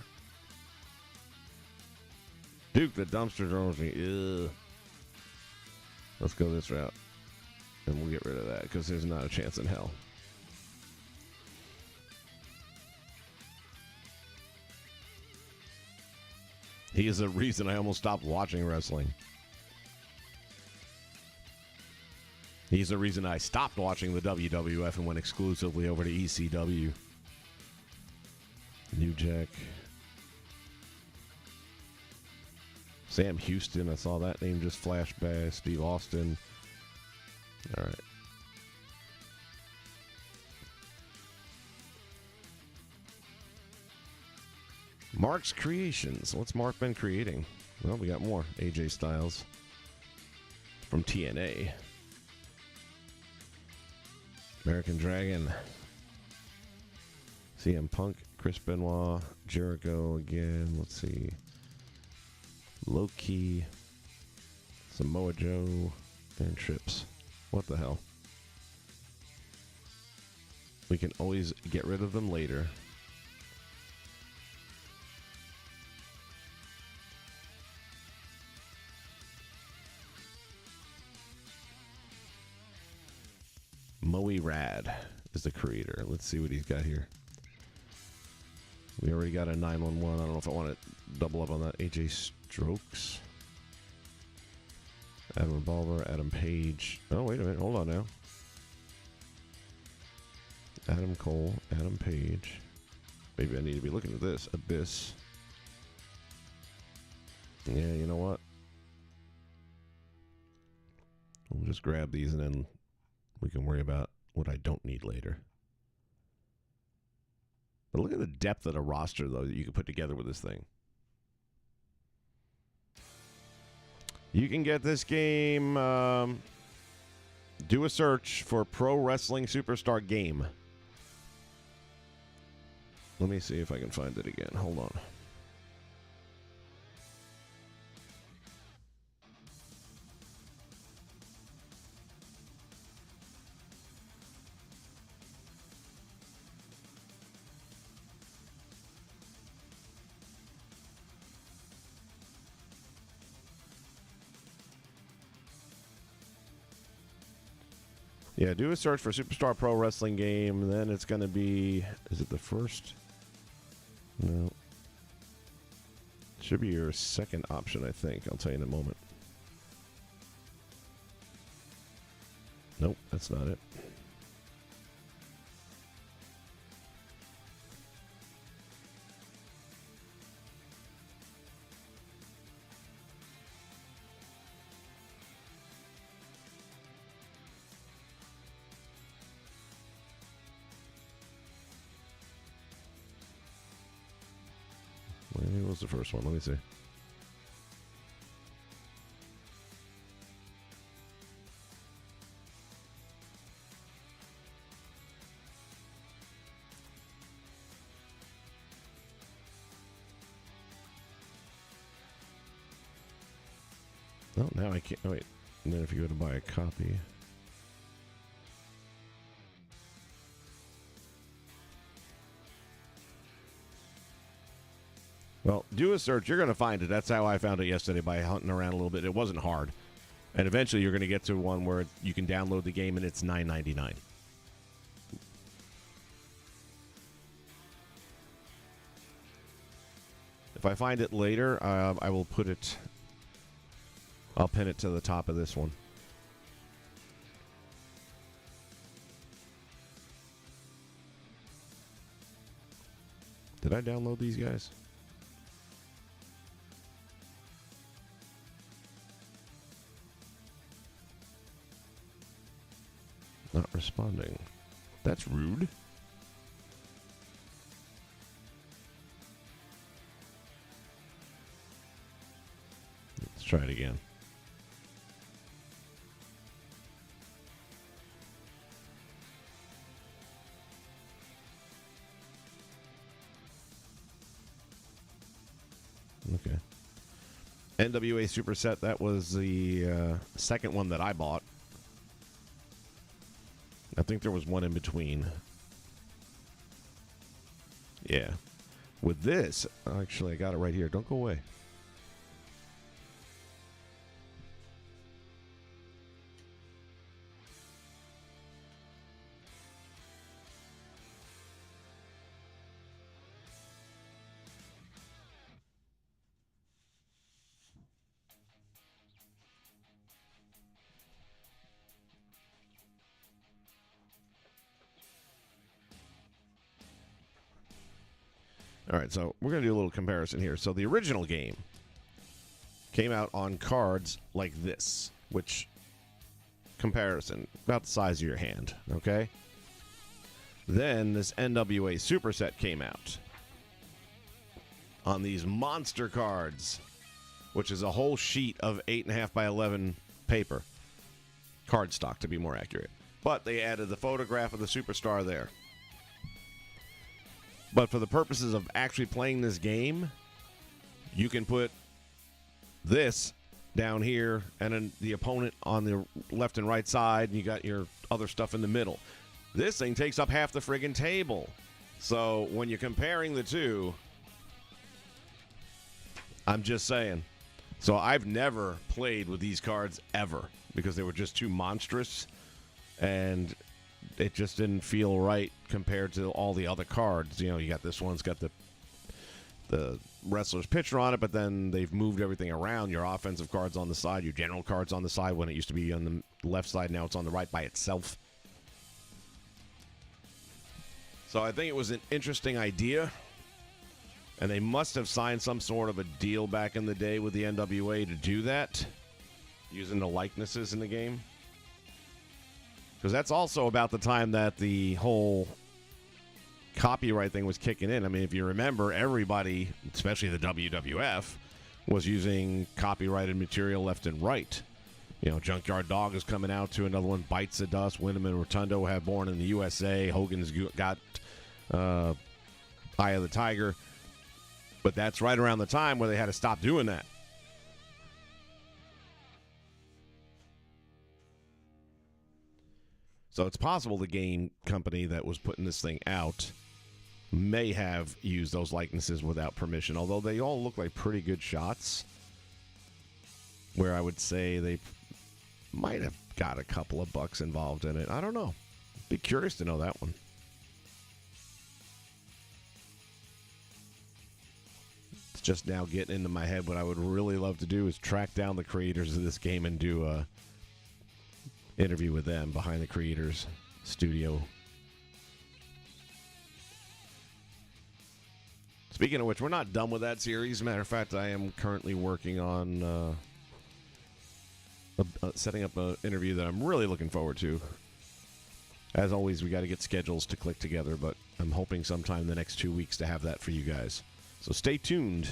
Duke the Dumpster Drones. Ugh. Let's go this route. And we'll get rid of that because there's not a chance in hell. He is the reason I almost stopped watching wrestling. He's the reason I stopped watching the WWF and went exclusively over to ECW. New Jack. Sam Houston, I saw that name just flash by. Steve Austin. All right. Mark's Creations. What's Mark been creating? Well, we got more. AJ Styles from TNA. American Dragon. CM Punk. Chris Benoit. Jericho again. Let's see. Low-Key. Samoa Joe. And Trips. What the hell? We can always get rid of them later. Moe Rad is the creator. Let's see what he's got here. We already got a 911. I don't know if I want to double up on that. AJ Strokes. Adam Revolver. Adam Page. Oh, wait a minute. Hold on now. Adam Cole. Adam Page. Maybe I need to be looking at this. Abyss. Yeah, you know what? We'll just grab these and then we can worry about what I don't need later. But look at the depth of the roster, though, that you can put together with this thing. You can get this game. Do a search for Pro Wrestling Superstar Game. Let me see if I can find it again. Hold on. Yeah, do a search for Superstar Pro Wrestling Game. Then it's going to be... Is it the first? No. Should be your second option, I think. I'll tell you in a moment. Nope, that's not it. What was the first one? Let me see. Oh, now I can't. Oh, wait. And then if you go to buy a copy. Well, do a search. You're going to find it. That's how I found it yesterday, by hunting around a little bit. It wasn't hard. And eventually you're going to get to one where you can download the game and it's $9.99. If I find it later, I will put it... I'll pin it to the top of this one. Did I download these guys? Not responding. That's rude. Let's try it again. Okay. NWA Superset, that was the second one that I bought. I think there was one in between. Yeah. With this, actually, I got it right here. Don't go away. All right, so we're going to do a little comparison here. So the original game came out on cards like this, which comparison, about the size of your hand, okay? Then this NWA Superset came out on these monster cards, which is a whole sheet of 8.5 by 11 paper. Cardstock, to be more accurate. But they added the photograph of the superstar there. But for the purposes of actually playing this game, you can put this down here and then the opponent on the left and right side, and you got your other stuff in the middle. This thing takes up half the friggin' table. So when you're comparing the two, I'm just saying. So I've never played with these cards ever because they were just too monstrous, and it just didn't feel right compared to all the other cards. You know, you got this one's got the wrestler's picture on it, but then they've moved everything around. Your offensive cards on the side, your general cards on the side. When it used to be on the left side, now it's on the right by itself. So I think it was an interesting idea, and they must have signed some sort of a deal back in the day with the NWA to do that, using the likenesses in the game. Because that's also about the time that the whole copyright thing was kicking in. I mean, if you remember, everybody, especially the WWF, was using copyrighted material left and right. You know, Junkyard Dog is coming out to another one, Bites the Dust, Wyndham and Rotundo have Born in the USA, Hogan's got Eye of the Tiger. But that's right around the time where they had to stop doing that. So it's possible the game company that was putting this thing out may have used those likenesses without permission, although they all look like pretty good shots, where I would say they might have got a couple of bucks involved in it. I don't know. Be curious to know that one. It's just now getting into my head. What I would really love to do is track down the creators of this game and do a interview with them behind the creators studio. Speaking of which, we're not done with that series. Matter of fact, I am currently working on setting up an interview that I'm really looking forward to. As always, we got to get schedules to click together, but I'm hoping sometime in the next 2 weeks to have that for you guys. So stay tuned.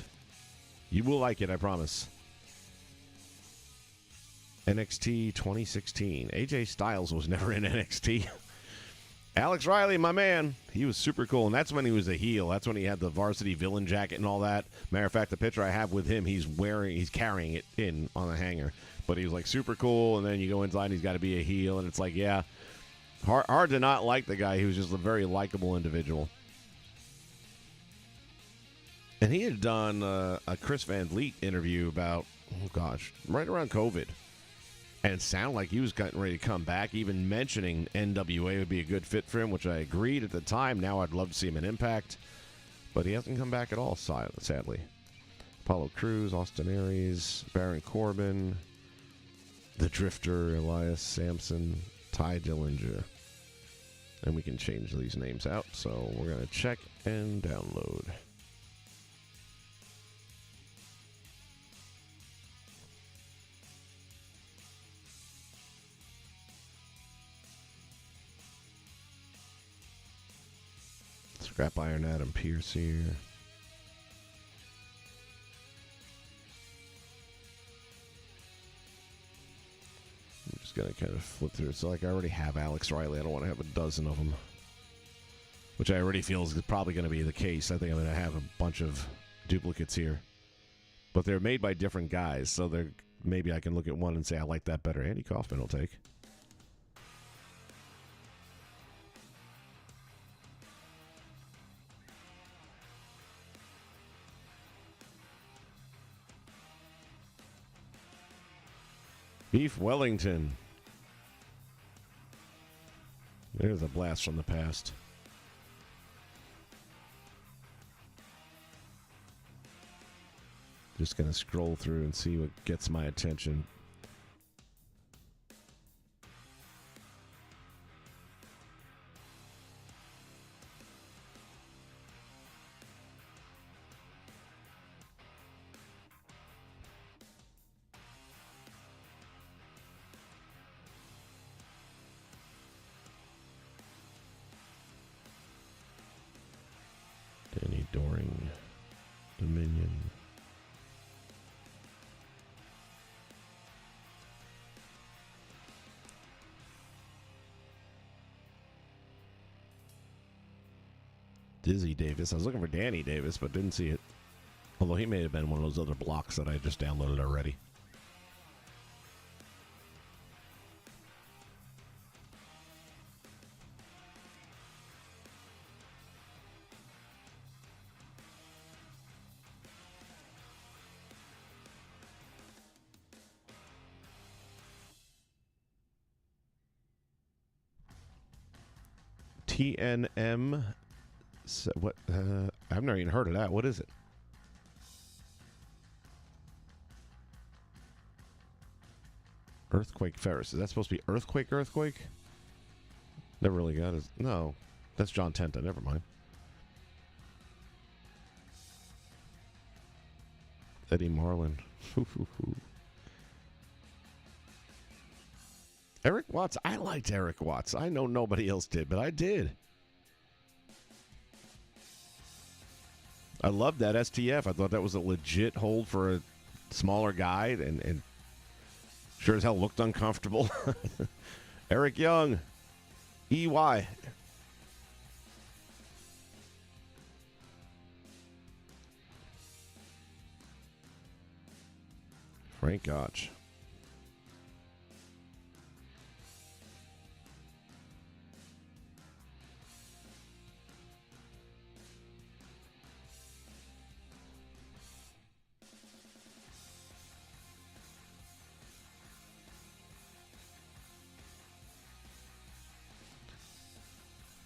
You will like it, I promise. NXT 2016. AJ Styles was never in NXT. Alex Riley, my man, he was super cool, and that's when he was a heel. That's when he had the varsity villain jacket and all that. Matter of fact, the picture I have with him, he's carrying it in on a hanger. But he was like super cool, and then you go inside and he's got to be a heel, and it's like, yeah, hard to not like the guy. He was just a very likable individual. And he had done a Chris Van Vliet interview about, right around COVID. And it sounded like he was getting ready to come back, even mentioning NWA would be a good fit for him, which I agreed at the time. Now I'd love to see him in Impact. But he hasn't come back at all, sadly. Apollo Crews, Austin Aries, Baron Corbin, The Drifter, Elias Sampson, Ty Dillinger. And we can change these names out, so we're going to check and download. Scrap Iron Adam Pierce here. I'm just going to kind of flip through. So, like, I already have Alex Riley. I don't want to have a dozen of them, which I already feel is probably going to be the case. I think I'm going to have a bunch of duplicates here. But they're made by different guys, so maybe I can look at one and say I like that better. Andy Kaufman will take. Beef Wellington. There's a blast from the past. Just going to scroll through and see what gets my attention. Backdooring. Dominion. Dizzy Davis. I was looking for Danny Davis, but didn't see it. Although he may have been one of those other blocks that I just downloaded already. TNM. So what? I've never even heard of that. What is it? Earthquake Ferris. Is that supposed to be Earthquake? Never really got it. No, that's John Tenta. Never mind. Eddie Marlin. Eric Watts. I liked Eric Watts. I know nobody else did, but I did. I loved that STF. I thought that was a legit hold for a smaller guy, and sure as hell looked uncomfortable. Eric Young. EY. Frank Gotch.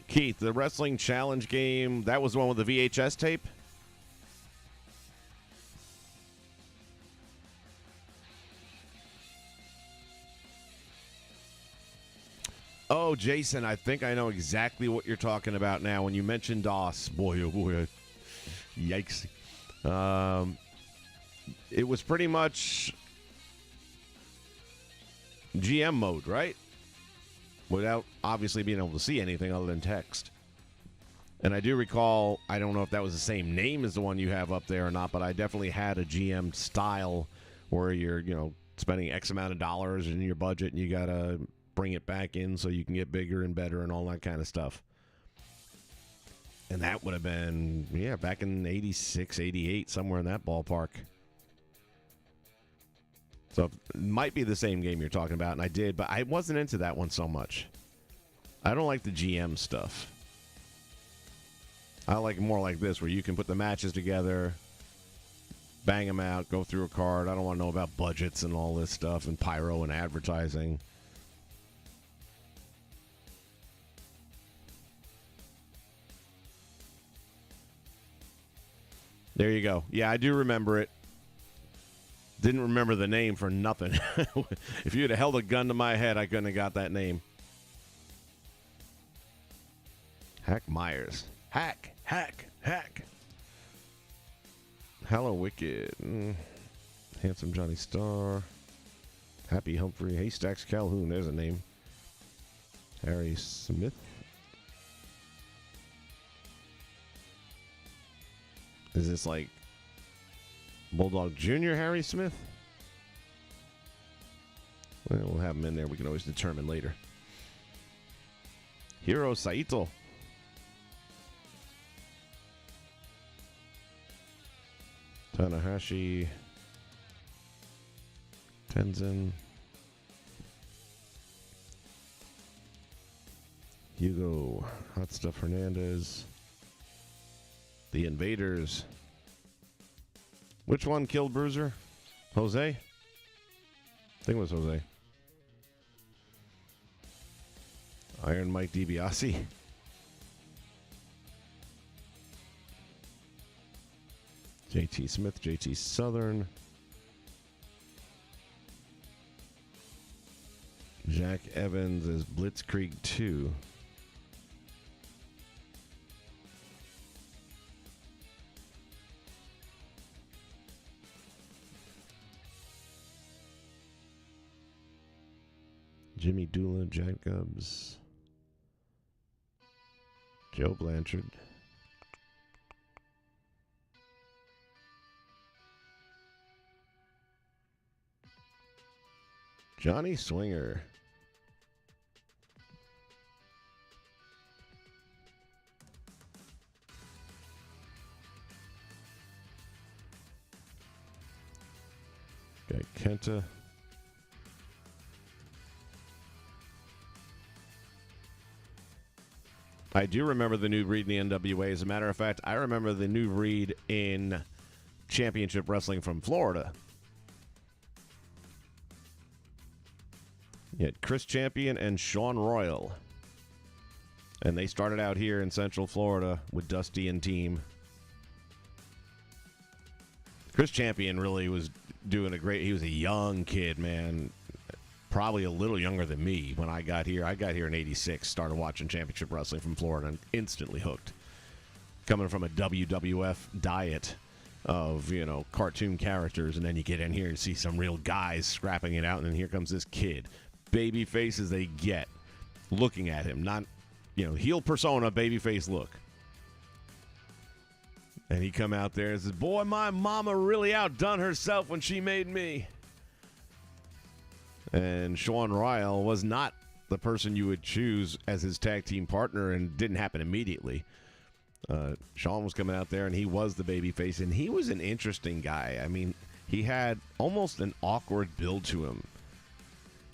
Keith, the Wrestling Challenge game, that was the one with the VHS tape? Oh, Jason, I think I know exactly what you're talking about now. When you mentioned DOS, boy, oh boy, yikes. It was pretty much GM mode, right? Without obviously being able to see anything other than text. And I do recall, I don't know if that was the same name as the one you have up there or not, but I definitely had a GM style where you're, spending X amount of dollars in your budget and you got to bring it back in so you can get bigger and better and all that kind of stuff. And that would have been, back in 86, 88, somewhere in that ballpark. So it might be the same game you're talking about, and I did, but I wasn't into that one so much. I don't like the GM stuff. I like more like this, where you can put the matches together, bang them out, go through a card. I don't want to know about budgets and all this stuff, and pyro and advertising. There you go. Yeah, I do remember it. Didn't remember the name for nothing. If you'd have held a gun to my head, I couldn't have got that name. Hack Myers. Hack. Hello, Wicked. Handsome Johnny Starr. Happy Humphrey. Haystacks Calhoun. There's a name. Harry Smith. Is this like Bulldog Jr. Harry Smith? Well, we'll have him in there. We can always determine later. Hiro Saito. Tanahashi. Tenzin. Hugo. Hot Stuff Hernandez. The Invaders. Which one killed Bruiser? Jose? I think it was Jose. Iron Mike DiBiase. JT Smith, JT Southern. Jack Evans is Blitzkrieg 2. Jimmy Doolin, Jacobs, Joe Blanchard, Johnny Swinger. Got Kenta. I do remember the new breed in the NWA. As a matter of fact, I remember the new breed in Championship Wrestling from Florida. You had Chris Champion and Sean Royal. And they started out here in Central Florida with Dusty and team. Chris Champion really was doing a great... He was a young kid, man. Probably a little younger than me when I got here. I got here in 86, started watching Championship Wrestling from Florida, and instantly hooked. Coming from a WWF diet of, you know, cartoon characters, and then you get in here and see some real guys scrapping it out, and then here comes this kid. Baby face as they get. Looking at him. Not, you know, heel persona, baby face look. And he come out there and says, boy, my mama really outdone herself when she made me. And Sean Royal was not the person you would choose as his tag team partner, and didn't happen immediately. Sean was coming out there, and he was the babyface, and he was an interesting guy. I mean, he had almost an awkward build to him.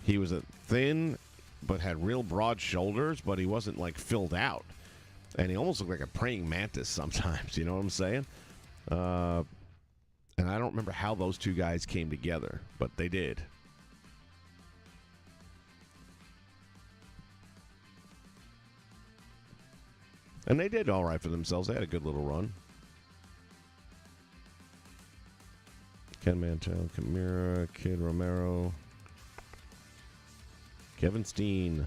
He was a thin, but had real broad shoulders, but he wasn't, like, filled out. And he almost looked like a praying mantis sometimes, you know what I'm saying? And I don't remember how those two guys came together, but they did. And they did all right for themselves. They had a good little run. Ken Mantell, Chimera, Kid Romero, Kevin Steen.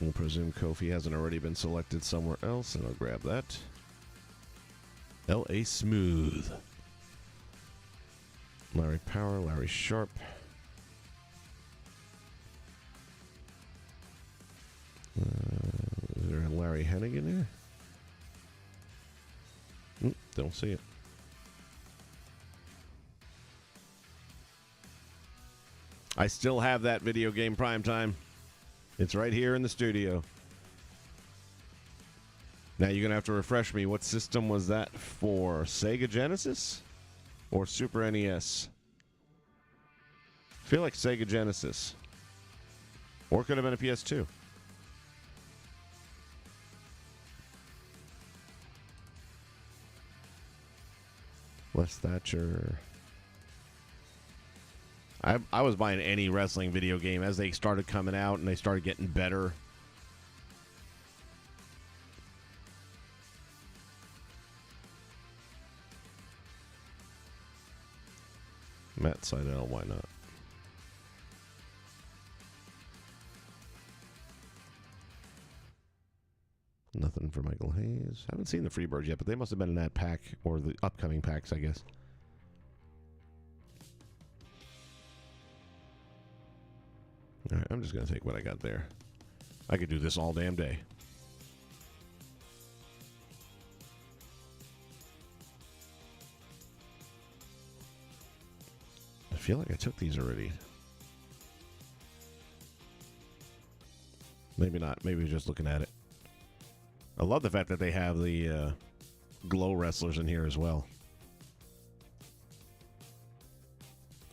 We'll presume Kofi hasn't already been selected somewhere else, and I'll grab that. L.A. Smooth. Larry Power, Larry Sharp. Is there a Larry Hennigan there? Don't see it. I still have that video game Primetime. It's right here in the studio. Now you're going to have to refresh me. What system was that for? Sega Genesis? Or Super NES? I feel like Sega Genesis. Or it could have been a PS2. Les Thatcher. I was buying any wrestling video game as they started coming out and they started getting better. Matt Seidel, why not? Nothing for Michael Hayes. Haven't seen the Freebirds yet, but they must have been in that pack or the upcoming packs, I guess. All right, I'm just going to take what I got there. I could do this all damn day. I feel like I took these already. Maybe not. Maybe just looking at it. I love the fact that they have the Glow wrestlers in here as well.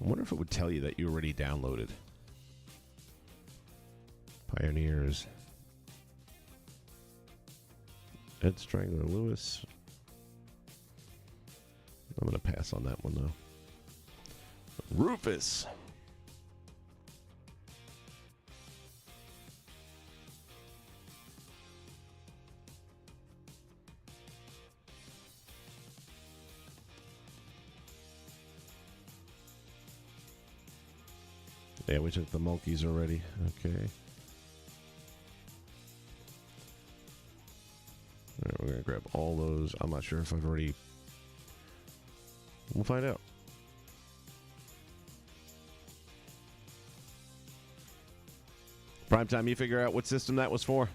I wonder if it would tell you that you already downloaded. Pioneers. Ed Strangler Lewis. I'm going to pass on that one, though. Rufus. Yeah, we took the Monkeys already. Okay. All right, we're going to grab all those. I'm not sure if I've already... We'll find out. Primetime, you figure out what system that was for?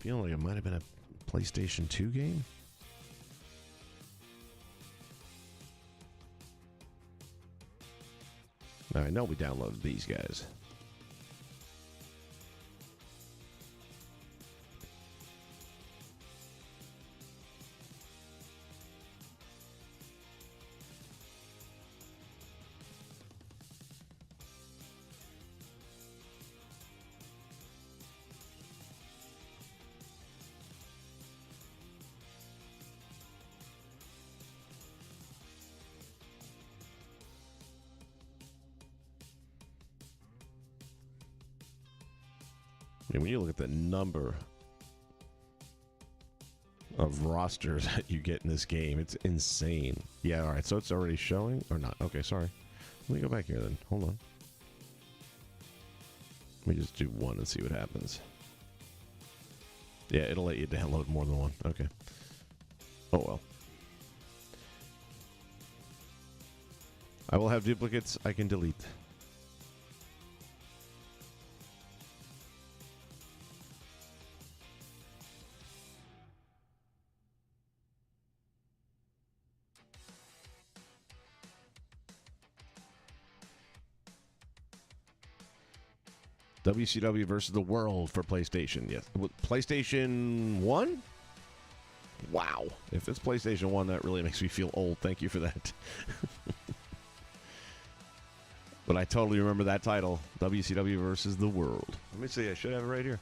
feeling like it might have been a PlayStation 2 game. Now, I know we downloaded these guys. And when you look at the number of rosters that you get in this game, it's insane. Yeah, all right, so it's already showing or not? Okay, sorry. Let me go back here then. Hold on. Let me just do one and see what happens. Yeah, it'll let you download more than one. Okay. Oh, well. I will have duplicates I can delete. WCW versus the World for PlayStation. Yes. PlayStation 1? Wow. If it's PlayStation 1, that really makes me feel old. Thank you for that. But I totally remember that title. WCW versus the World. Let me see. I should have it right here.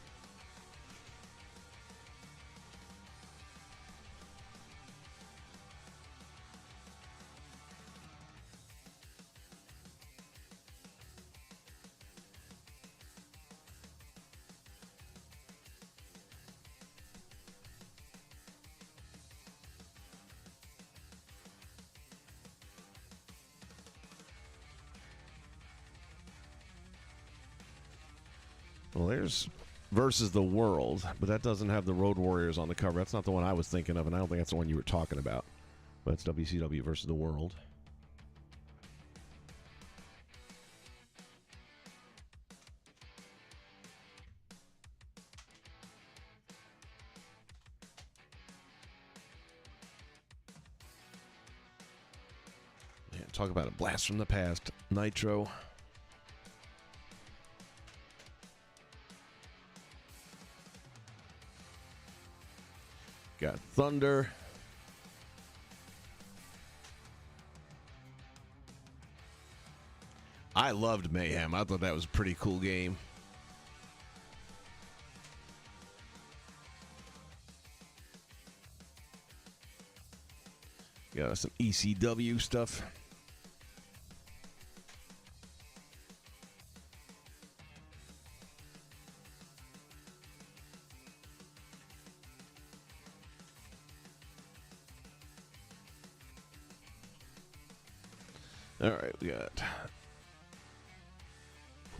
Well, there's versus the World, but that doesn't have the Road Warriors on the cover. That's not the one I was thinking of, and I don't think that's the one you were talking about. But it's WCW versus the World. Yeah, talk about a blast from the past. Nitro. Got Thunder. I loved Mayhem. I thought that was a pretty cool game. Got some ECW stuff. All right, we got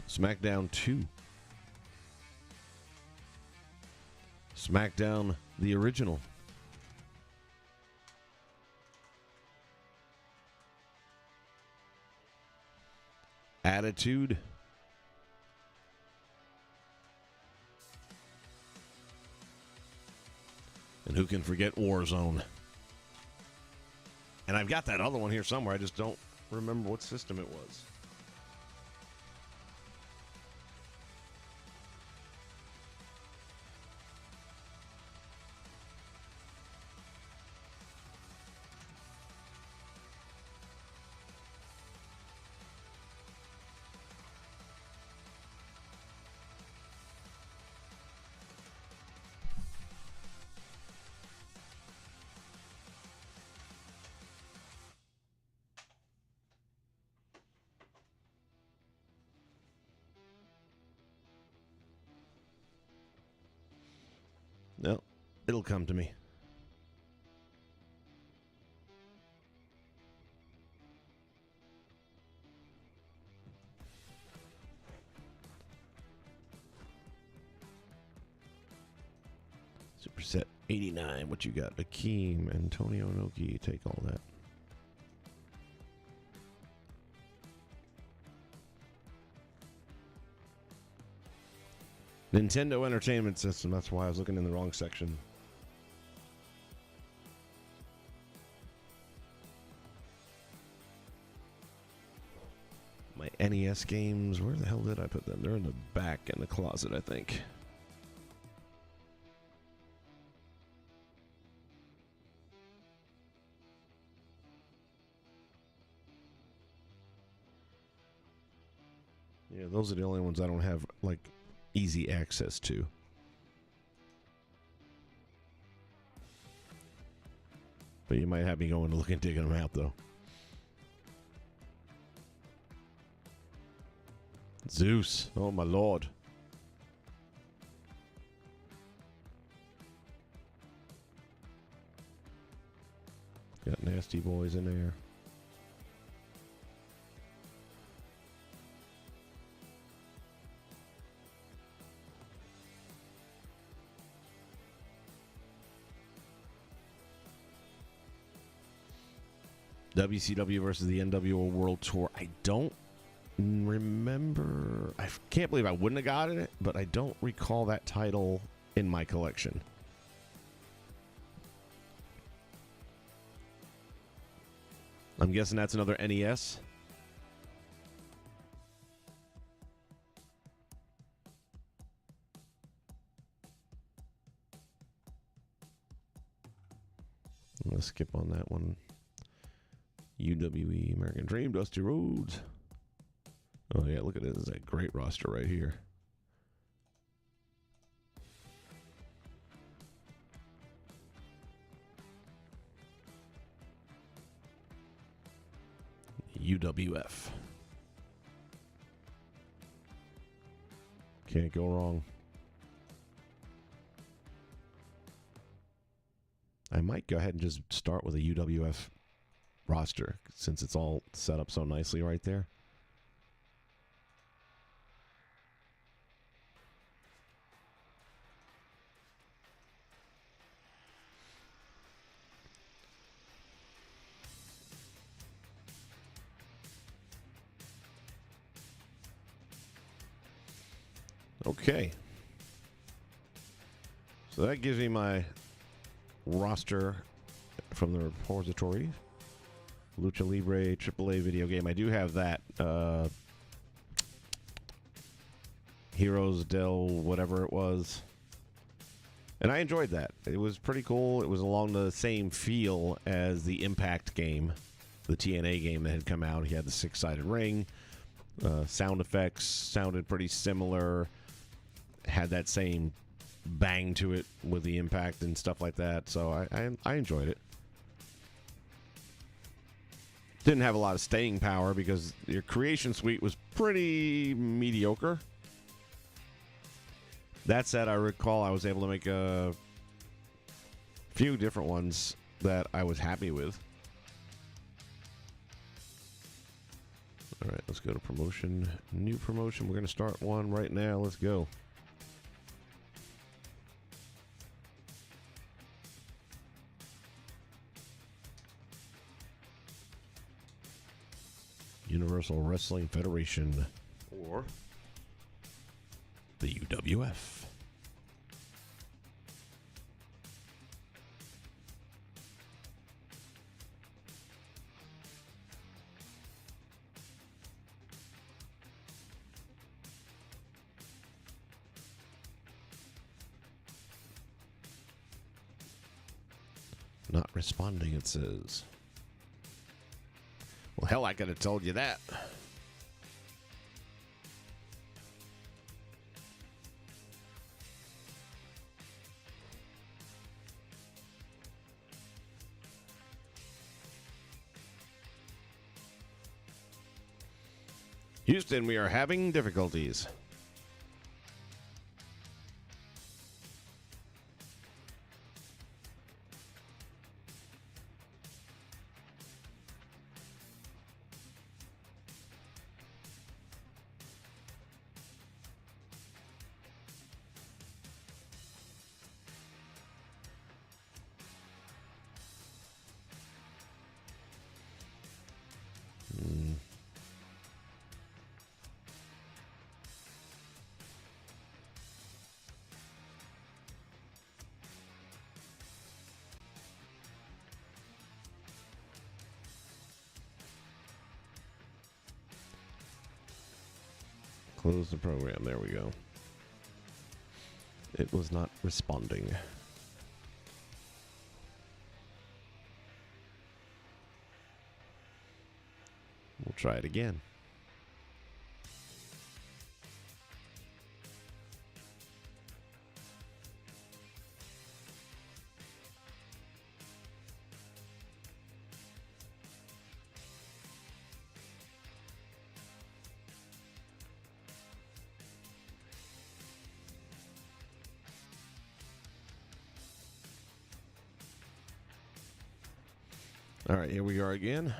SmackDown 2. SmackDown, the original. Attitude. And who can forget Warzone? And I've got that other one here somewhere. I just don't remember what system it was. No, it'll come to me. Superset 89. What you got? Akeem, Antonio Inoki. Take all that. Nintendo Entertainment System. That's why I was looking in the wrong section. My NES games, where the hell did I put them? They're in the back in the closet, I think. Yeah, those are the only ones I don't have, like, easy access to. But you might have me going to look and digging them out, though. Zeus. Oh, my lord. Got Nasty Boys in there. WCW versus the NWO World Tour. I don't remember. I can't believe I wouldn't have gotten it, but I don't recall that title in my collection. I'm guessing that's another NES. I'm going to skip on that one. UWE, American Dream, Dusty Rhodes. Oh, yeah, look at this. This is a great roster right here. UWF. Can't go wrong. I might go ahead and just start with a UWF roster since it's all set up so nicely right there. Okay. So that gives me my roster from the repository. Lucha Libre AAA video game. I do have that. Heroes del whatever it was. And I enjoyed that. It was pretty cool. It was along the same feel as the Impact game, the TNA game that had come out. He had the six-sided ring. Sound effects sounded pretty similar. Had that same bang to it with the Impact and stuff like that. So I enjoyed it. Didn't have a lot of staying power because your creation suite was pretty mediocre. That said, I recall I was able to make a few different ones that I was happy with. All right, let's go to promotion. New promotion. We're going to start one right now. Let's go. Universal Wrestling Federation, or the UWF. Not responding, it says. Well, hell, I could have told you that. Houston, we are having difficulties. Close the program. There we go. It was not responding. We'll try it again. All right, here we are again.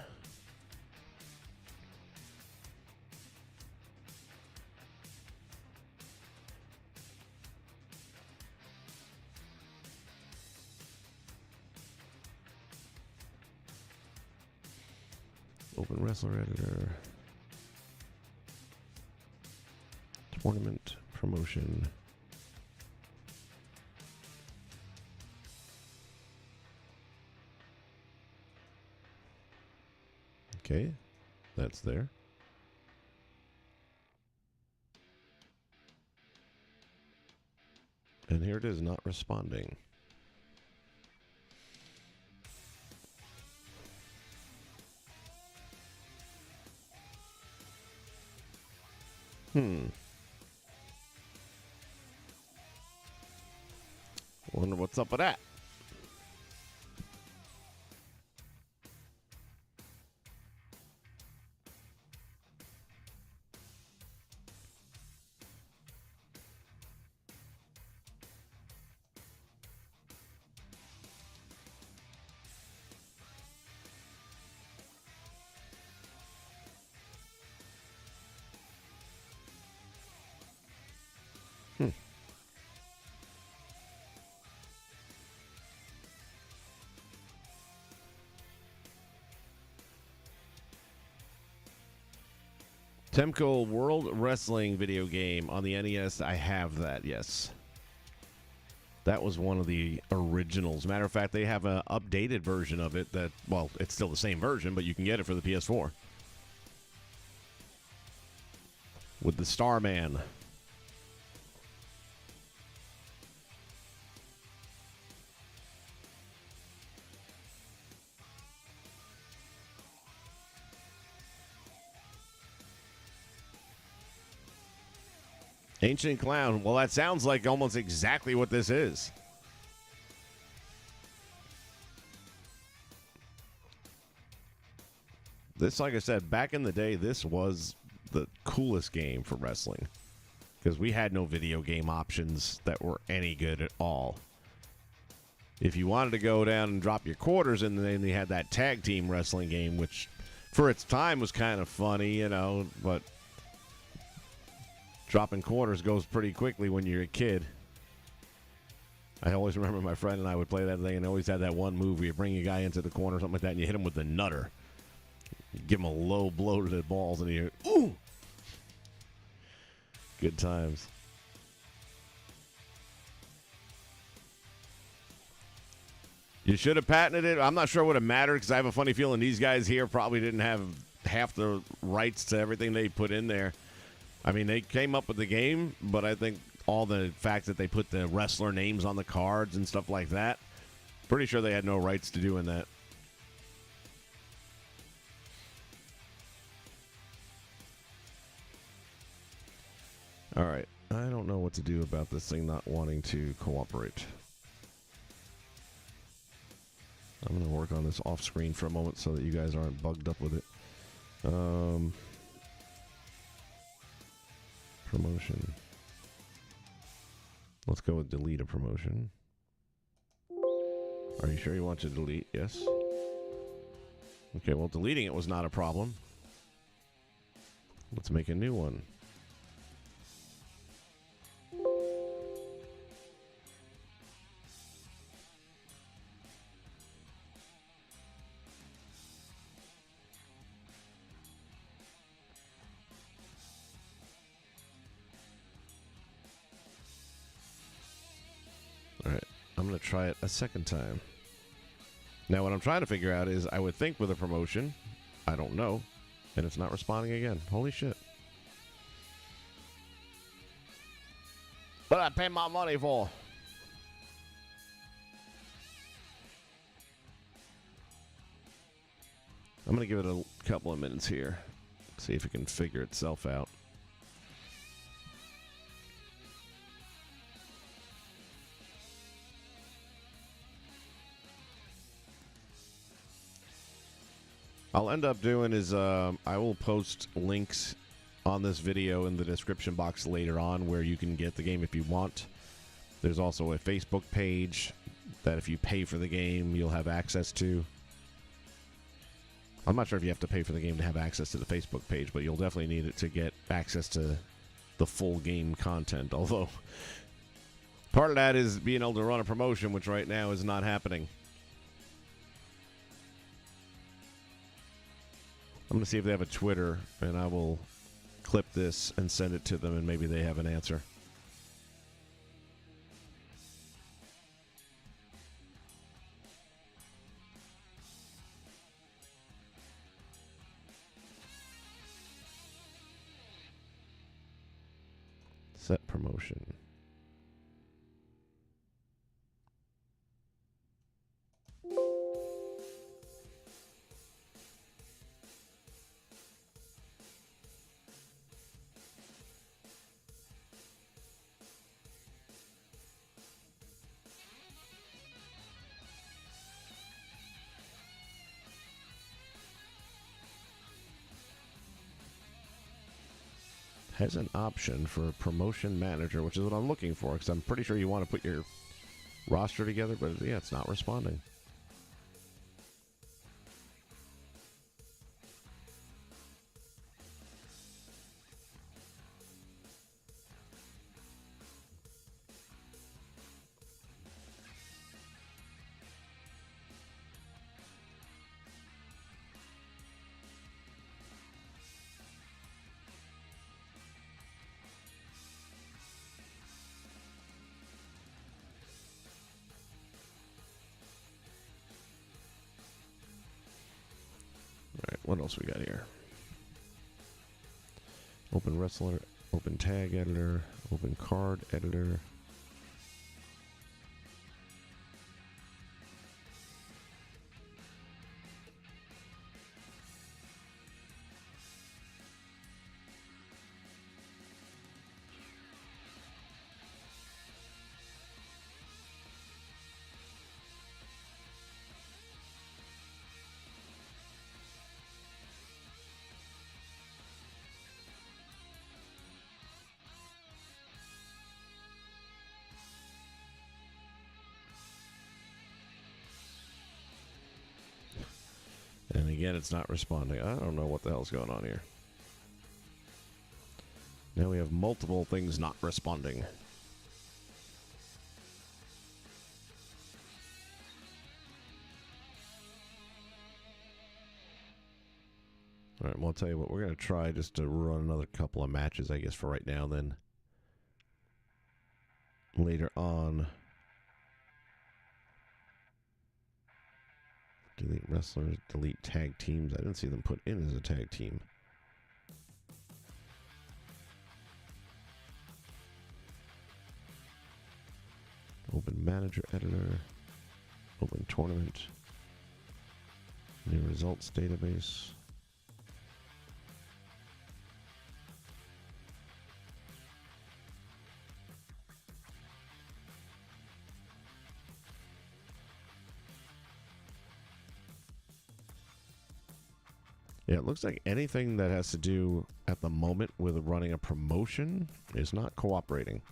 Open Wrestler Editor. Tournament promotion. Okay, that's there. And here it is, not responding. Wonder what's up with that. Temco World Wrestling video game on the NES. I have that, yes. That was one of the originals. Matter of fact, they have an updated version of it that, well, it's still the same version, but you can get it for the PS4. With the Starman. Ancient Clown. Well, that sounds like almost exactly what this is. This, like I said, back in the day, this was the coolest game for wrestling. Because we had no video game options that were any good at all. If you wanted to go down and drop your quarters in, then they had that tag team wrestling game, which for its time was kind of funny, you know, but dropping quarters goes pretty quickly when you're a kid. I always remember my friend and I would play that thing, and always had that one move where you bring a guy into the corner or something like that, and you hit him with the nutter. You give him a low blow to the balls, and you ooh! Good times. You should have patented it. I'm not sure what it mattered, because I have a funny feeling these guys here probably didn't have half the rights to everything they put in there. I mean, they came up with the game, but I think all the fact that they put the wrestler names on the cards and stuff like that, pretty sure they had no rights to doing that. All right. I don't know what to do about this thing not wanting to cooperate. I'm going to work on this off screen for a moment so that you guys aren't bugged up with it. Promotion. Let's go with delete a promotion. Are you sure you want to delete? Yes. Okay, well, deleting it was not a problem. Let's make a new one. I'm going to try it a second time. Now, what I'm trying to figure out is, I would think with a promotion, I don't know, and it's not responding again. Holy shit. But I pay my money for. I'm going to give it a couple of minutes here. See if it can figure itself out. I'll end up doing is I will post links on this video in the description box later on where you can get the game if you want. There's also a Facebook page that if you pay for the game, you'll have access to. I'm not sure if you have to pay for the game to have access to the Facebook page, but you'll definitely need it to get access to the full game content. Although, part of that is being able to run a promotion, which right now is not happening. I'm going to see if they have a Twitter, and I will clip this and send it to them, and maybe they have an answer. Set promotion. Has an option for a promotion manager, which is what I'm looking for, because I'm pretty sure you want to put your roster together, but yeah, it's not responding. What else we got here? Open wrestler, open tag editor, open card editor. And again, it's not responding. I don't know what the hell's going on here. Now we have multiple things not responding. All right, well, I'll tell you what. We're going to try just to run another couple of matches, I guess, for right now. Then later on, delete wrestlers, delete tag teams. I didn't see them put in as a tag team. Open manager editor. Open tournament. New results database. Yeah, it looks like anything that has to do at the moment with running a promotion is not cooperating.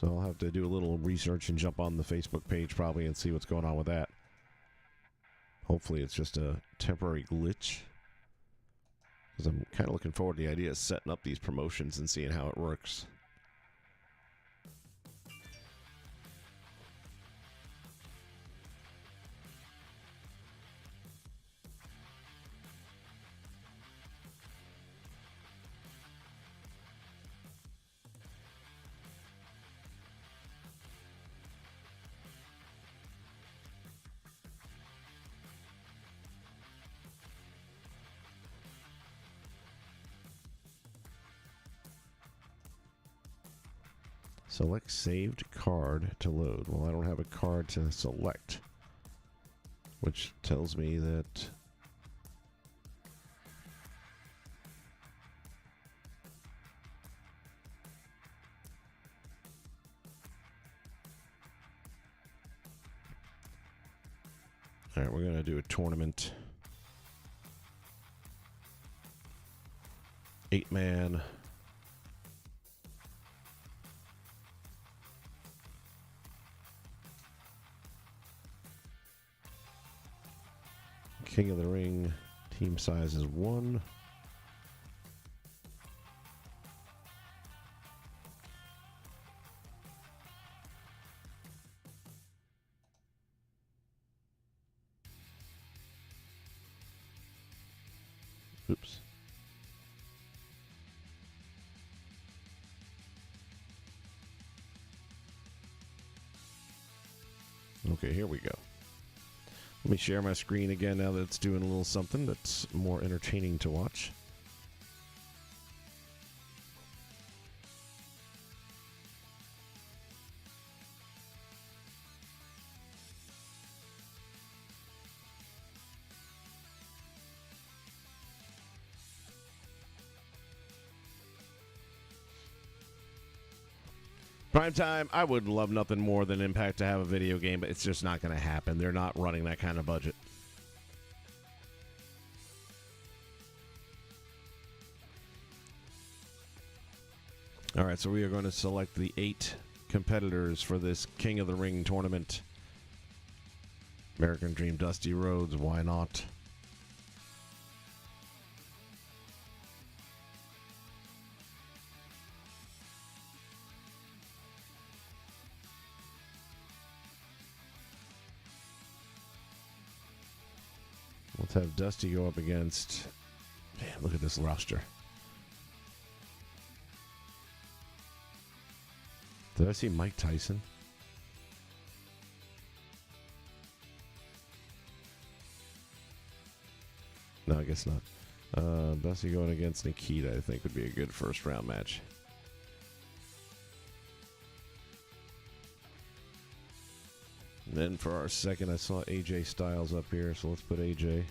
So I'll have to do a little research and jump on the Facebook page probably and see what's going on with that. Hopefully it's just a temporary glitch. Because I'm kind of looking forward to the idea of setting up these promotions and seeing how it works. Select saved card to load. Well, I don't have a card to select, which tells me that all right, we're going to do a tournament. 8-man. King of the Ring. Team size is 1. Oops. Okay, here we go. Let me share my screen again now that it's doing a little something that's more entertaining to watch. Prime time, I would love nothing more than Impact to have a video game, but it's just not going to happen. They're not running that kind of budget. All right, so we are going to select the 8 competitors for this King of the Ring tournament. American Dream, Dusty Rhodes, why not? Let's have Dusty go up against... Man, look at this roster. Did I see Mike Tyson? No, I guess not. Dusty going against Nikita, I think, would be a good first round match. And then for our second, I saw AJ Styles up here, so let's put AJ.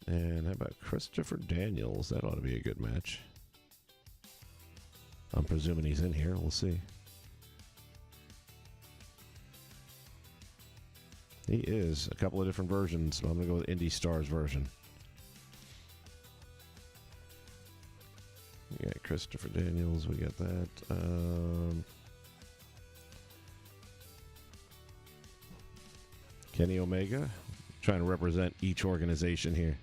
And how about Christopher Daniels? That ought to be a good match. I'm presuming he's in here. We'll see. He is. A couple of different versions. I'm going to go with Indie Stars version. We got Christopher Daniels. We got that. Kenny Omega. Trying to represent each organization here.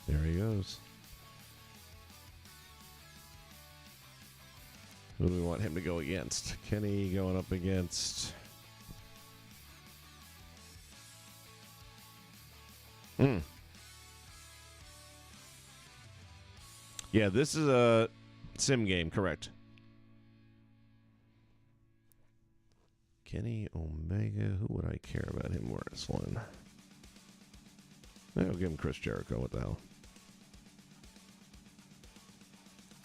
There he goes. Who do we want him to go against? Kenny going up against... Yeah, this is a sim game, correct. Kenny Omega. Who would I care about him wrestling? I'll give him Chris Jericho. What the hell?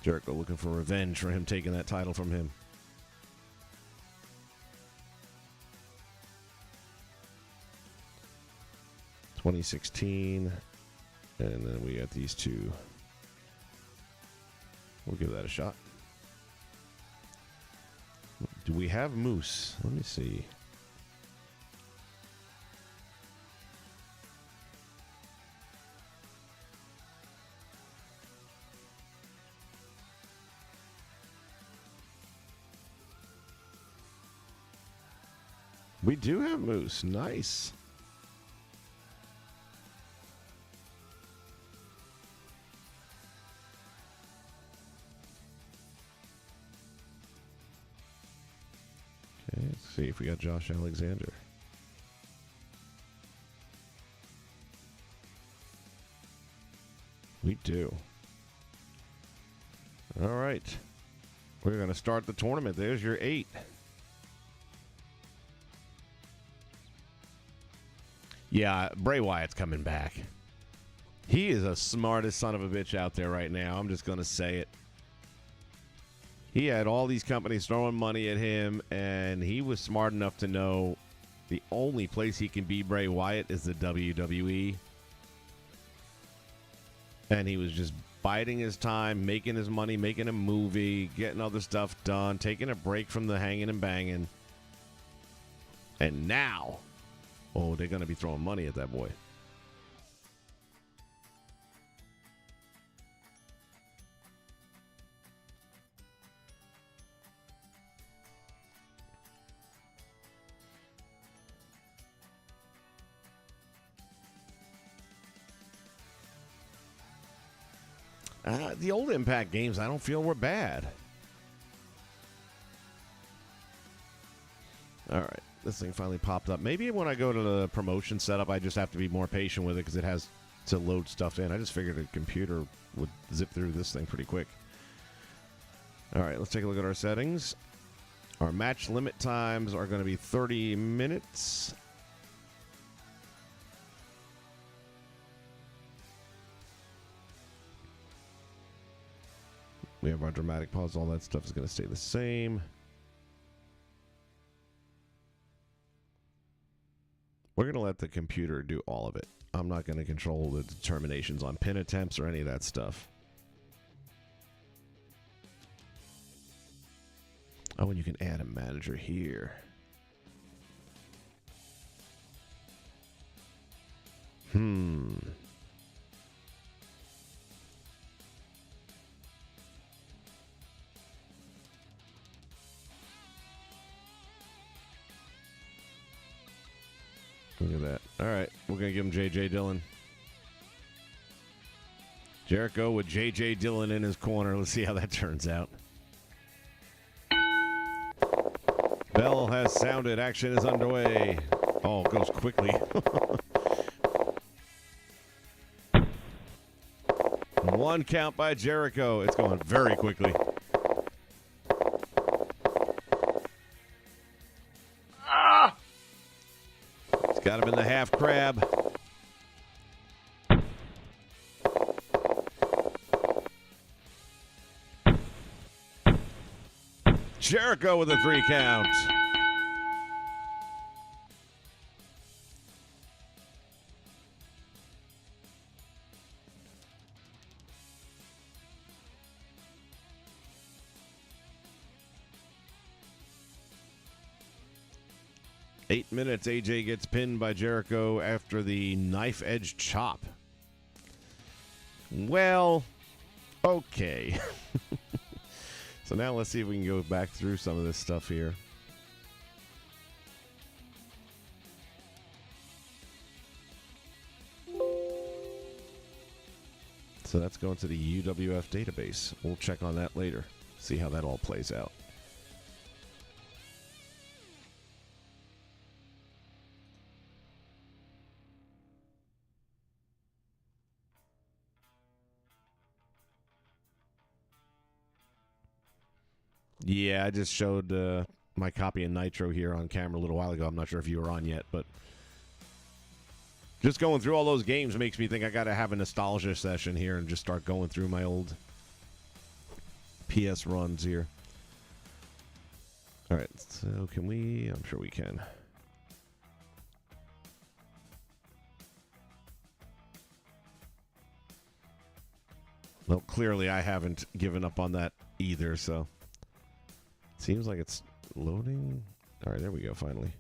Jericho looking for revenge for him taking that title from him. $2016. And then we got these two. We'll give that a shot. Do we have Moose? Let me see. We do have Moose. Nice. Okay, let's see if we got Josh Alexander. We do. All right. We're going to start the tournament. There's your 8. Yeah, Bray Wyatt's coming back. He is the smartest son of a bitch out there right now. I'm just going to say it. He had all these companies throwing money at him, and he was smart enough to know the only place he can beat Bray Wyatt is the WWE. And he was just biding his time, making his money, making a movie, getting other stuff done, taking a break from the hanging and banging. And now, oh, they're going to be throwing money at that boy. The old Impact games, I don't feel were bad. All right, this thing finally popped up. Maybe when I go to the promotion setup, I just have to be more patient with it because it has to load stuff in. I just figured a computer would zip through this thing pretty quick. All right, let's take a look at our settings. Our match limit times are going to be 30 minutes. We have our dramatic pause. All that stuff is going to stay the same. We're going to let the computer do all of it. I'm not going to control the determinations on pin attempts or any of that stuff. Oh, and you can add a manager here. Look at that. All right, we're going to give him J.J. Dillon. Jericho with J.J. Dillon in his corner. Let's see how that turns out. Bell has sounded. Action is underway. Oh, it goes quickly. One count by Jericho. It's going very quickly. Got him in the half crab. Jericho with a 3 count. Eight minutes, AJ gets pinned by Jericho after the knife edge chop. Well, okay. So now let's see if we can go back through some of this stuff here. So that's going to the UWF database. We'll check on that later, see how that all plays out. Yeah, I just showed my copy of Nitro here on camera a little while ago. I'm not sure if you were on yet, but just going through all those games makes me think I got to have a nostalgia session here and just start going through my old PS runs here. All right, so can we? I'm sure we can. Well, clearly I haven't given up on that either, so... Seems like it's loading. All right, there we go, finally.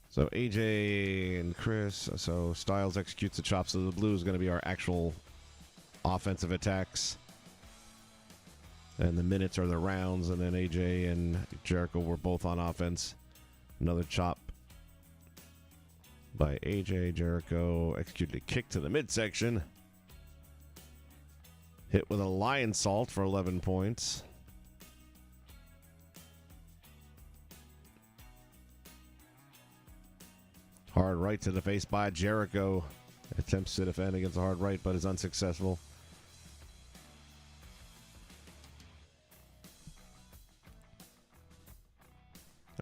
So AJ and Chris. So Styles executes the chop. So the blue is going to be our actual offensive attacks. And the minutes are the rounds. And then AJ and Jericho were both on offense. Another chop by AJ. Jericho executed a kick to the midsection. Hit with a lion salt for 11 points. Hard right to the face by Jericho. Attempts to defend against a hard right, but is unsuccessful.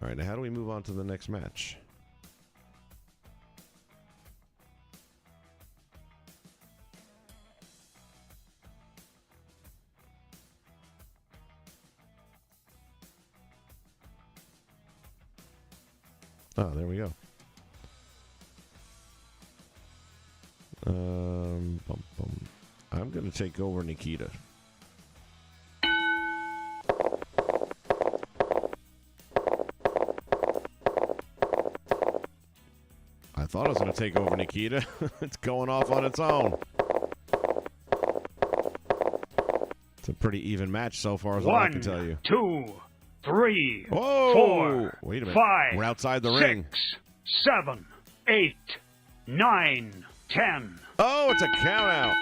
All right, now how do we move on to the next match? Oh, there we go. I'm going to take over Nikita. I thought I was going to take over Nikita. It's going off on its own. It's a pretty even match so far, as all I can tell you. 1, 2, 3, Whoa! 4, Wait a minute. 5, We're outside the 6, ring. 7, 8, 9, 10. Oh, it's a count out.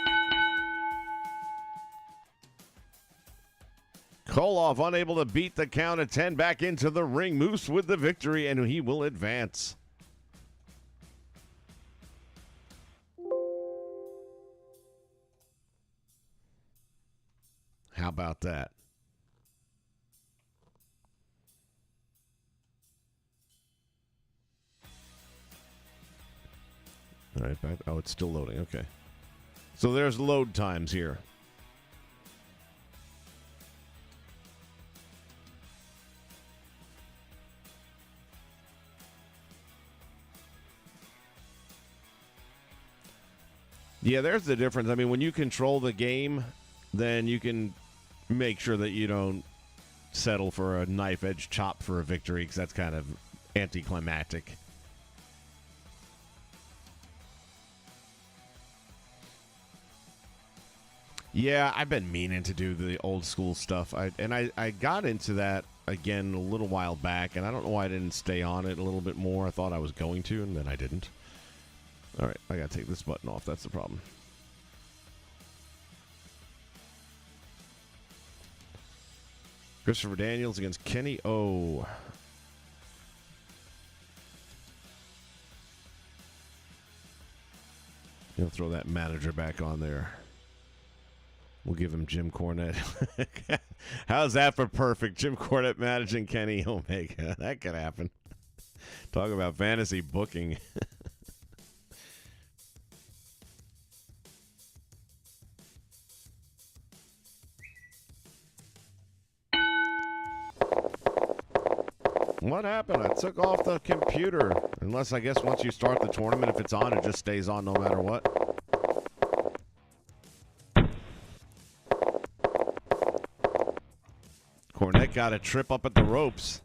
Koloff unable to beat the count of 10 back into the ring. Moose with the victory, and he will advance. How about that? All right, back. Oh, it's still loading. Okay. So there's load times here. Yeah, there's the difference. I mean, when you control the game, then you can make sure that you don't settle for a knife edge chop for a victory, because that's kind of anticlimactic. Yeah, I've been meaning to do the old school stuff. I got into that again a little while back, and I don't know why I didn't stay on it a little bit more. I thought I was going to, and then I didn't. All right, I got to take this button off. That's the problem. Christopher Daniels against Kenny O. He'll throw that manager back on there. We'll give him Jim Cornette. How's that for perfect? Jim Cornette managing Kenny Omega. That could happen. Talk about fantasy booking. What happened? I took off the computer. Unless, I guess, once you start the tournament, if it's on, it just stays on no matter what. Cornette got a trip up at the ropes.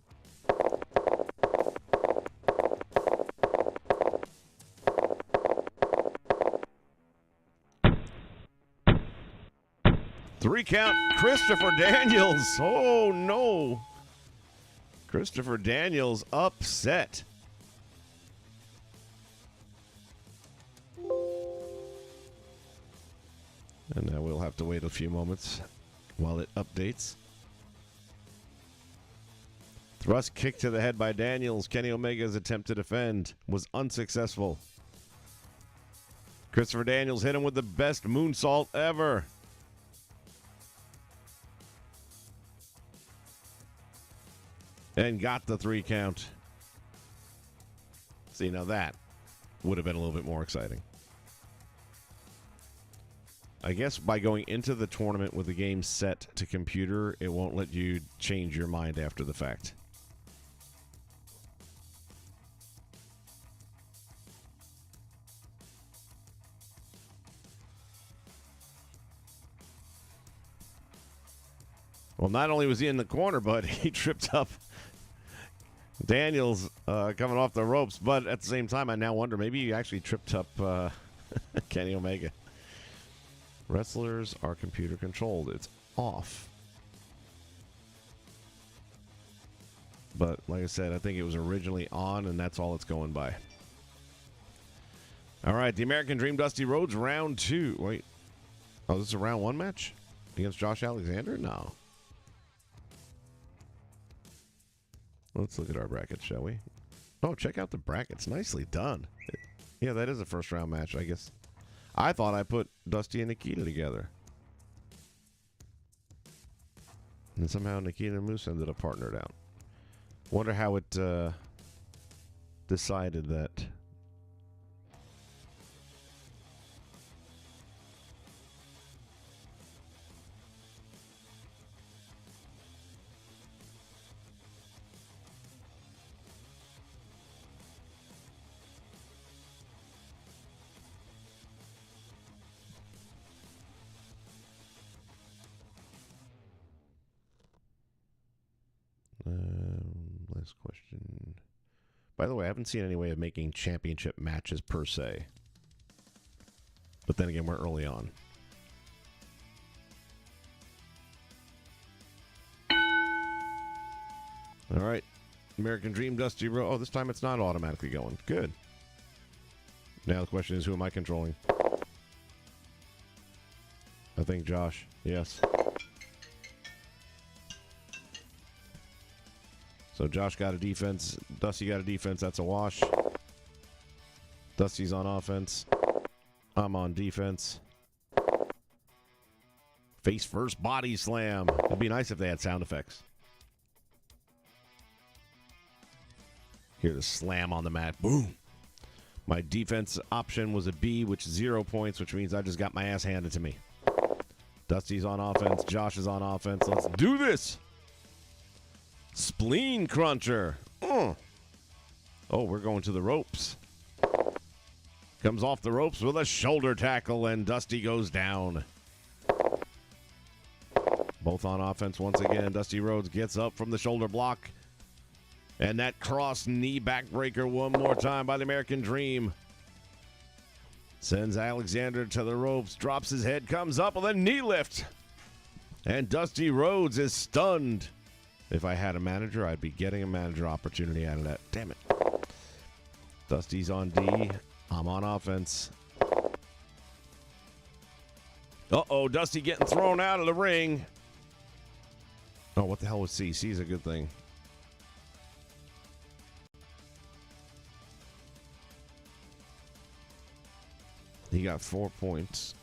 Three count, Christopher Daniels. Oh, no. Christopher Daniels upset. And now we'll have to wait a few moments while it updates. Thrust kick to the head by Daniels. Kenny Omega's attempt to defend was unsuccessful. Christopher Daniels hit him with the best moonsault ever. And got the 3 count. See, now that would have been a little bit more exciting. I guess by going into the tournament with the game set to computer, it won't let you change your mind after the fact. Well, not only was he in the corner, but he tripped up Daniels coming off the ropes. But at the same time, I now wonder, maybe he actually tripped up Kenny Omega. Wrestlers are computer controlled. It's off. But like I said, I think it was originally on, and that's all it's going by. All right, the American Dream Dusty Rhodes, round 2. Wait. Oh, this is a round 1 match? Against Josh Alexander? No. Let's look at our brackets, shall we? Oh, check out the brackets. Nicely done. Yeah, that is a first round match, I guess. I thought I put Dusty and Nikita together. And somehow Nikita and Moose ended up partnered out. Wonder how it decided that. Last question. By the way, I haven't seen any way of making championship matches per se. But then again, we're early on. All right. American Dream, Dusty Rhodes. Oh, this time it's not automatically going. Good. Now the question is, who am I controlling? I think Josh. Yes. So Josh got a defense. Dusty got a defense. That's a wash. Dusty's on offense. I'm on defense. Face first body slam. It'd be nice if they had sound effects. Hear the slam on the mat. Boom. My defense option was a B, which is 0 points, which means I just got my ass handed to me. Dusty's on offense. Josh is on offense. Let's do this. Spleen cruncher. Oh, we're going to the ropes. Comes off the ropes with a shoulder tackle, and Dusty goes down. Both on offense once again. Dusty Rhodes gets up from the shoulder block. And that cross knee backbreaker one more time by the American Dream. Sends Alexander to the ropes. Drops his head. Comes up with a knee lift. And Dusty Rhodes is stunned. If I had a manager, I'd be getting a manager opportunity out of that. Damn it. Dusty's on D. I'm on offense. Uh-oh, Dusty getting thrown out of the ring. Oh, what the hell was C? C is a good thing. He got 4 points.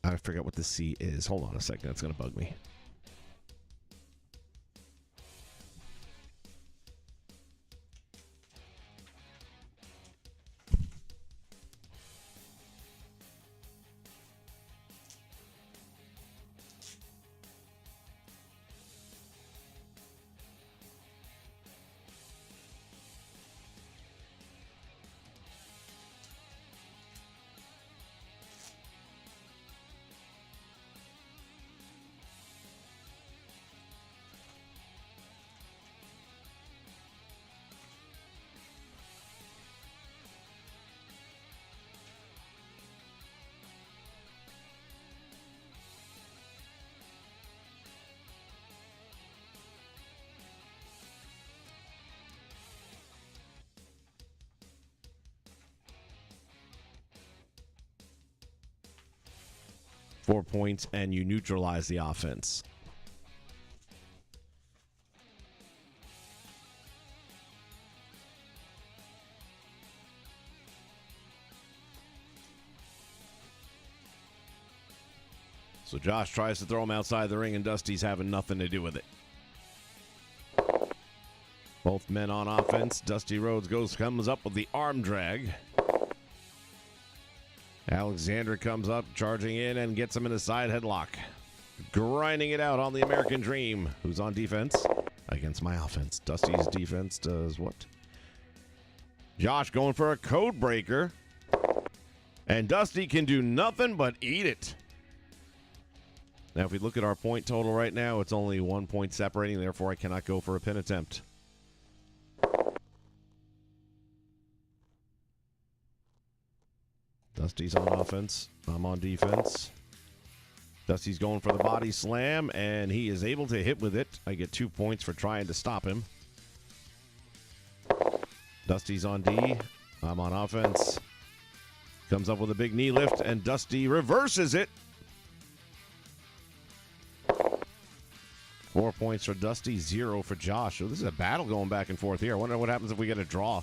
I forget what the C is. Hold on a second. That's going to bug me. .4 points, and you neutralize the offense. So Josh tries to throw him outside the ring, and Dusty's having nothing to do with it. Both men on offense. Dusty Rhodes comes up with the arm drag. Alexander comes up, charging in, and gets him in a side headlock. Grinding it out on the American Dream, who's on defense against my offense. Dusty's defense does what? Josh going for a code breaker. And Dusty can do nothing but eat it. Now, if we look at our point total right now, it's only 1 point separating. Therefore, I cannot go for a pin attempt. Dusty's on offense. I'm on defense. Dusty's going for the body slam, and he is able to hit with it. I get 2 points for trying to stop him. Dusty's on D. I'm on offense. Comes up with a big knee lift, and Dusty reverses it. 4 points for Dusty, 0 for Josh. So this is a battle going back and forth here. I wonder what happens if we get a draw.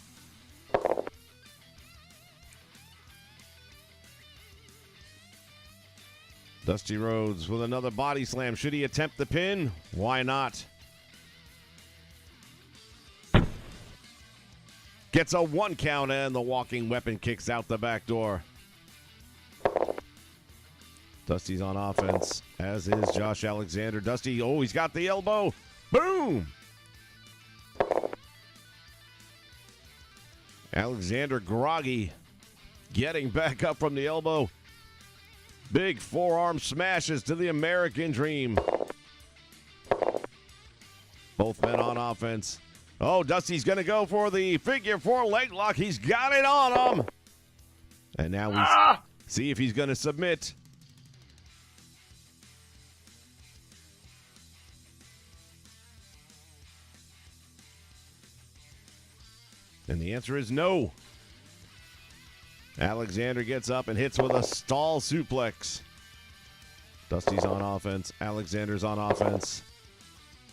Dusty Rhodes with another body slam. Should he attempt the pin? Why not? Gets a 1 count, and the walking weapon kicks out the back door. Dusty's on offense, as is Josh Alexander. Dusty, oh, he's got the elbow. Boom! Alexander groggy, getting back up from the elbow. Big forearm smashes to the American Dream. Both men on offense. Oh, Dusty's going to go for the figure 4 leg lock. He's got it on him. And now we see if he's going to submit. And the answer is no. Alexander gets up and hits with a stall suplex. Dusty's on offense. Alexander's on offense.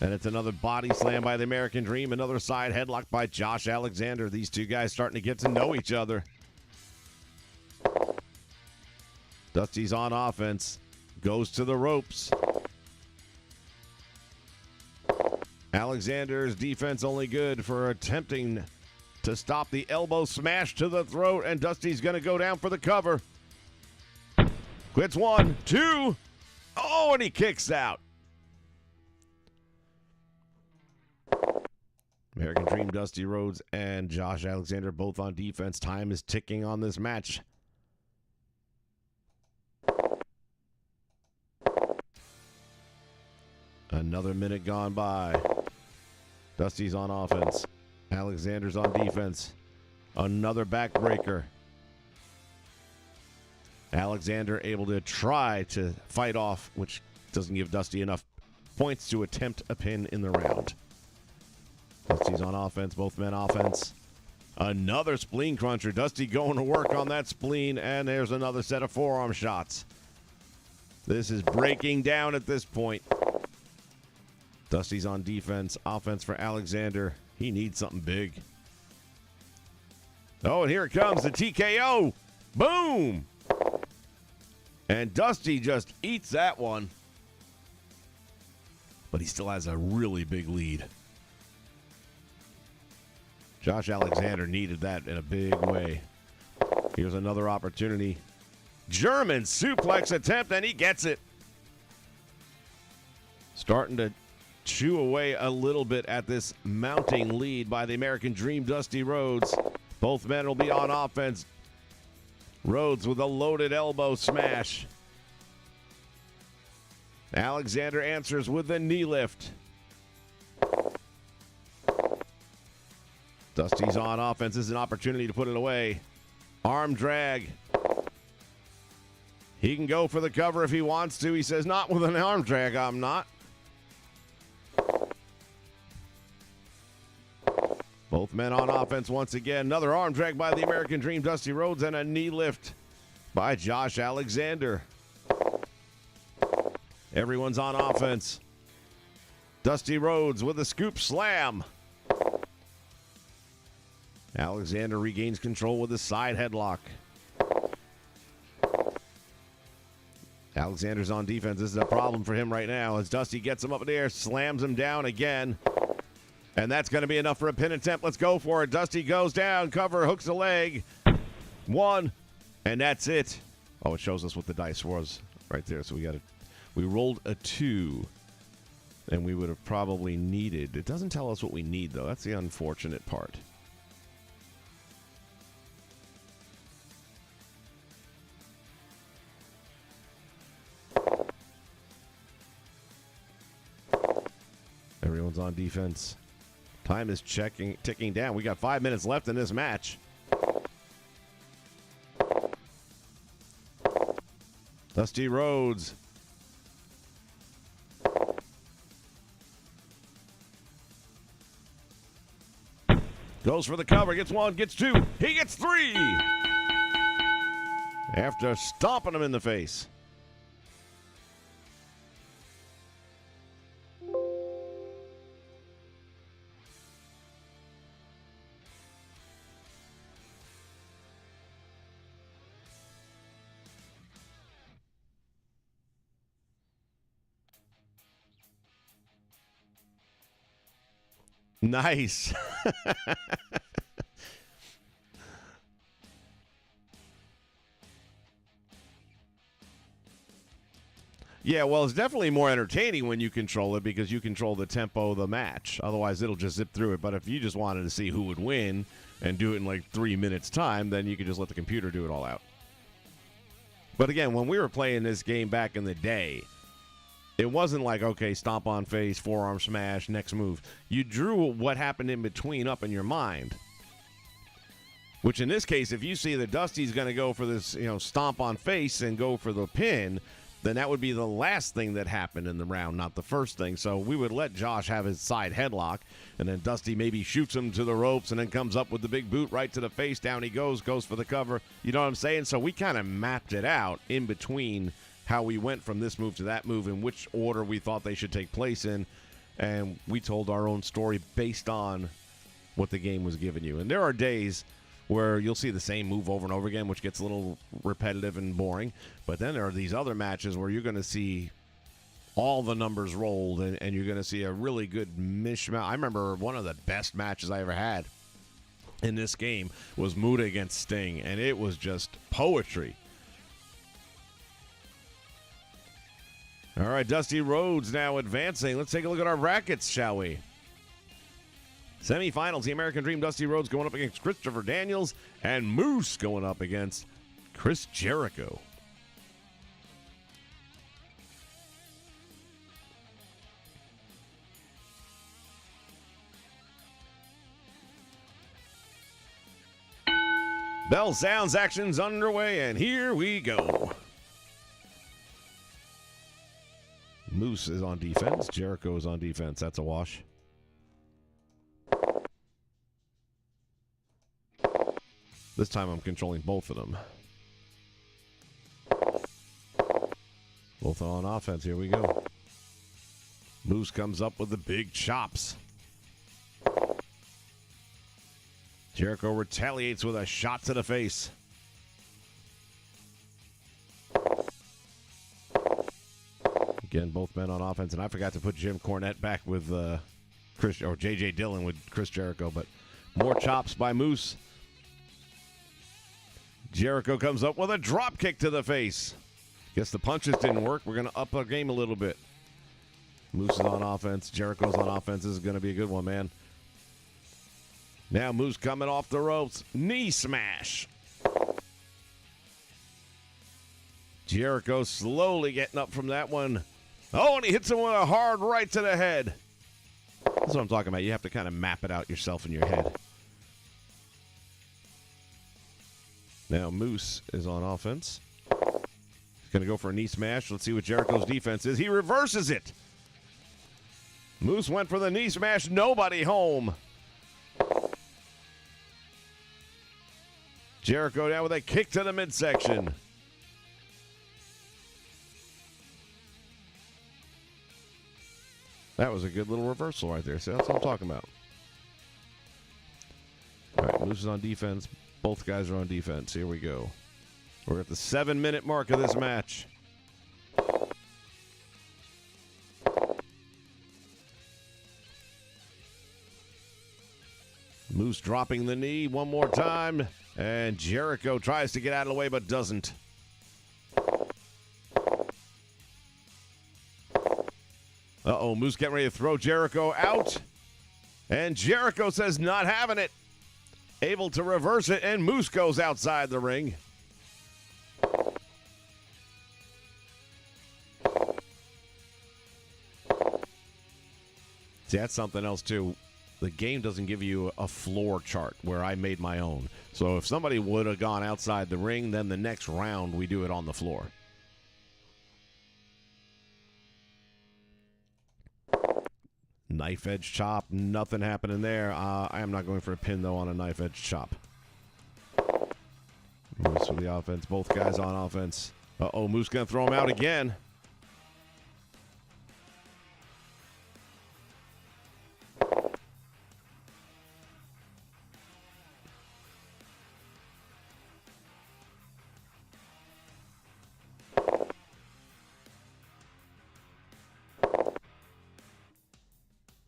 And it's another body slam by the American Dream. Another side headlock by Josh Alexander. These two guys starting to get to know each other. Dusty's on offense. Goes to the ropes. Alexander's defense only good for attempting to stop the elbow smash to the throat. And Dusty's going to go down for the cover. Quits 1, 2. Oh, and he kicks out. American Dream, Dusty Rhodes, and Josh Alexander both on defense. Time is ticking on this match. Another minute gone by. Dusty's on offense. Alexander's on defense. Another backbreaker. Alexander able to try to fight off, which doesn't give Dusty enough points to attempt a pin in the round. Dusty's on offense, both men offense. Another spleen cruncher. Dusty going to work on that spleen, and there's another set of forearm shots. This is breaking down at this point. Dusty's on defense, offense for Alexander. He needs something big. Oh, and here it comes, the TKO. Boom! And Dusty just eats that one. But he still has a really big lead. Josh Alexander needed that in a big way. Here's another opportunity. German suplex attempt, and he gets it. Starting to chew away a little bit at this mounting lead by the American Dream, Dusty Rhodes. Both men will be on offense. Rhodes with a loaded elbow smash. Alexander answers with the knee lift. Dusty's on offense. This is an opportunity to put it away. Arm drag. He can go for the cover if he wants to. He says, not with an arm drag, I'm not. Both men on offense once again. Another arm drag by the American Dream, Dusty Rhodes, and a knee lift by Josh Alexander. Everyone's on offense. Dusty Rhodes with a scoop slam. Alexander regains control with a side headlock. Alexander's on defense. This is a problem for him right now as Dusty gets him up in the air, slams him down again. And that's going to be enough for a pin attempt. Let's go for it. Dusty goes down, cover, hooks the leg. 1, and that's it. Oh, it shows us what the dice was right there. So we rolled a 2, and we would have probably needed. It doesn't tell us what we need, though. That's the unfortunate part. Everyone's on defense. Time is ticking down. We got 5 minutes left in this match. Dusty Rhodes. Goes for the cover. Gets 1, gets 2. He gets 3. After stomping him in the face. Nice. Yeah, well, it's definitely more entertaining when you control it because you control the tempo of the match. Otherwise, it'll just zip through it. But if you just wanted to see who would win and do it in like 3 minutes' time, then you could just let the computer do it all out. But again, when we were playing this game back in the day, it wasn't like, okay, stomp on face, forearm smash, next move. You drew what happened in between up in your mind. Which in this case, if you see that Dusty's going to go for this, stomp on face and go for the pin, then that would be the last thing that happened in the round, not the first thing. So we would let Josh have his side headlock, and then Dusty maybe shoots him to the ropes and then comes up with the big boot right to the face. Down he goes for the cover. You know what I'm saying? So we kind of mapped it out in between how we went from this move to that move and which order we thought they should take place in. And we told our own story based on what the game was giving you. And there are days where you'll see the same move over and over again, which gets a little repetitive and boring. But then there are these other matches where you're going to see all the numbers rolled, and you're going to see a really good mishmash. I remember one of the best matches I ever had in this game was Muta against Sting, and it was just poetry. All right, Dusty Rhodes now advancing. Let's take a look at our brackets, shall we? Semifinals, the American Dream, Dusty Rhodes going up against Christopher Daniels, and Moose going up against Chris Jericho. Bell sounds, action's underway, and here we go. Moose is on defense. Jericho is on defense. That's a wash. This time I'm controlling both of them. Both on offense. Here we go. Moose comes up with the big chops. Jericho retaliates with a shot to the face. Again, both men on offense. And I forgot to put Jim Cornette back with J.J. Dillon with Chris Jericho. But more chops by Moose. Jericho comes up with a drop kick to the face. Guess the punches didn't work. We're going to up our game a little bit. Moose is on offense. Jericho's on offense. This is going to be a good one, man. Now Moose coming off the ropes. Knee smash. Jericho slowly getting up from that one. Oh, and he hits him with a hard right to the head. That's what I'm talking about. You have to kind of map it out yourself in your head. Now Moose is on offense. He's going to go for a knee smash. Let's see what Jericho's defense is. He reverses it. Moose went for the knee smash. Nobody home. Jericho down with a kick to the midsection. That was a good little reversal right there. See, that's what I'm talking about. All right, Moose is on defense. Both guys are on defense. Here we go. We're at the 7-minute mark of this match. Moose dropping the knee one more time. And Jericho tries to get out of the way but doesn't. Uh-oh, Moose getting ready to throw Jericho out. And Jericho says not having it. Able to reverse it, and Moose goes outside the ring. See, that's something else, too. The game doesn't give you a floor chart where I made my own. So if somebody would have gone outside the ring, then the next round we do it on the floor. Knife edge chop, nothing happening there. I am not going for a pin, though, on a knife edge chop. Moose for the offense. Both guys on offense. Uh-oh, Moose going to throw him out again.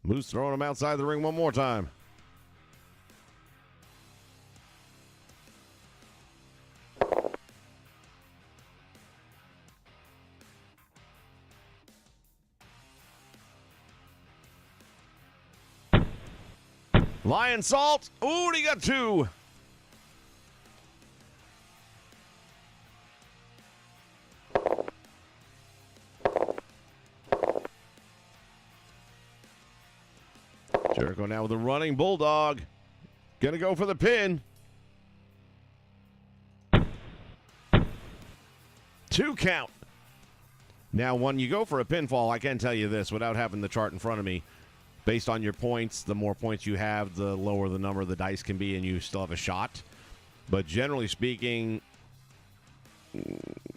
Moose throwing him outside the ring one more time. Lion Salt. Ooh, he got two. Jericho now with a running bulldog. Gonna go for the pin. 2 count. Now, when you go for a pinfall, I can tell you this without having the chart in front of me. Based on your points, the more points you have, the lower the number of the dice can be, and you still have a shot. But generally speaking,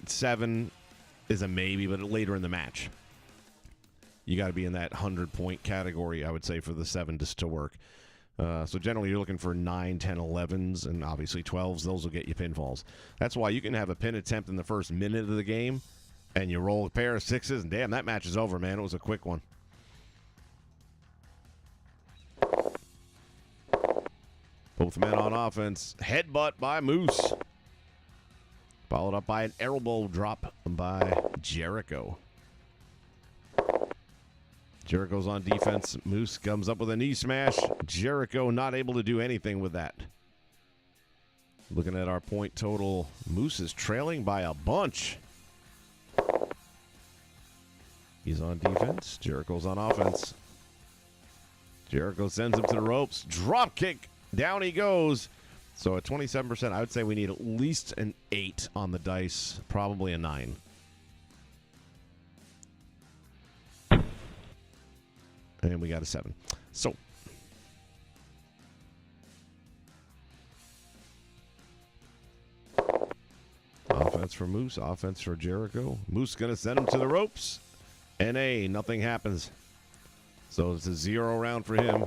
7 is a maybe, but later in the match. You got to be in that 100-point category, I would say, for the 7 to work. So generally, you're looking for 9, 10, 11s, and obviously 12s. Those will get you pinfalls. That's why you can have a pin attempt in the first minute of the game, and you roll a pair of 6s, and damn, that match is over, man. It was a quick one. Both men on offense. Headbutt by Moose. Followed up by an elbow drop by Jericho. Jericho's on defense. Moose comes up with a knee smash. Jericho not able to do anything with that. Looking at our point total, Moose is trailing by a bunch. He's on defense. Jericho's on offense. Jericho sends him to the ropes. Drop kick. Down he goes. So at 27%, I would say we need at least an 8 on the dice. Probably a 9. And we got a 7. So. Offense for Moose. Offense for Jericho. Moose going to send him to the ropes. NA. Nothing happens. So it's a 0 round for him.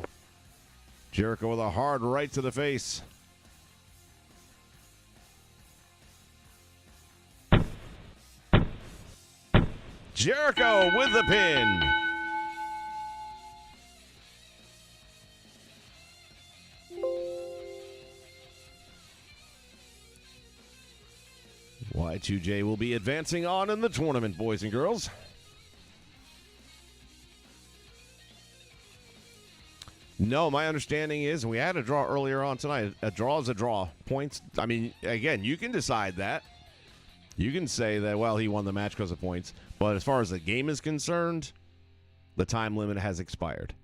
Jericho with a hard right to the face. Jericho with the pin. Y2J will be advancing on in the tournament, boys and girls. No, my understanding is, we had a draw earlier on tonight. A draw is a draw. Points, I mean, again, you can decide that. You can say that, well, he won the match because of points. But as far as the game is concerned, the time limit has expired.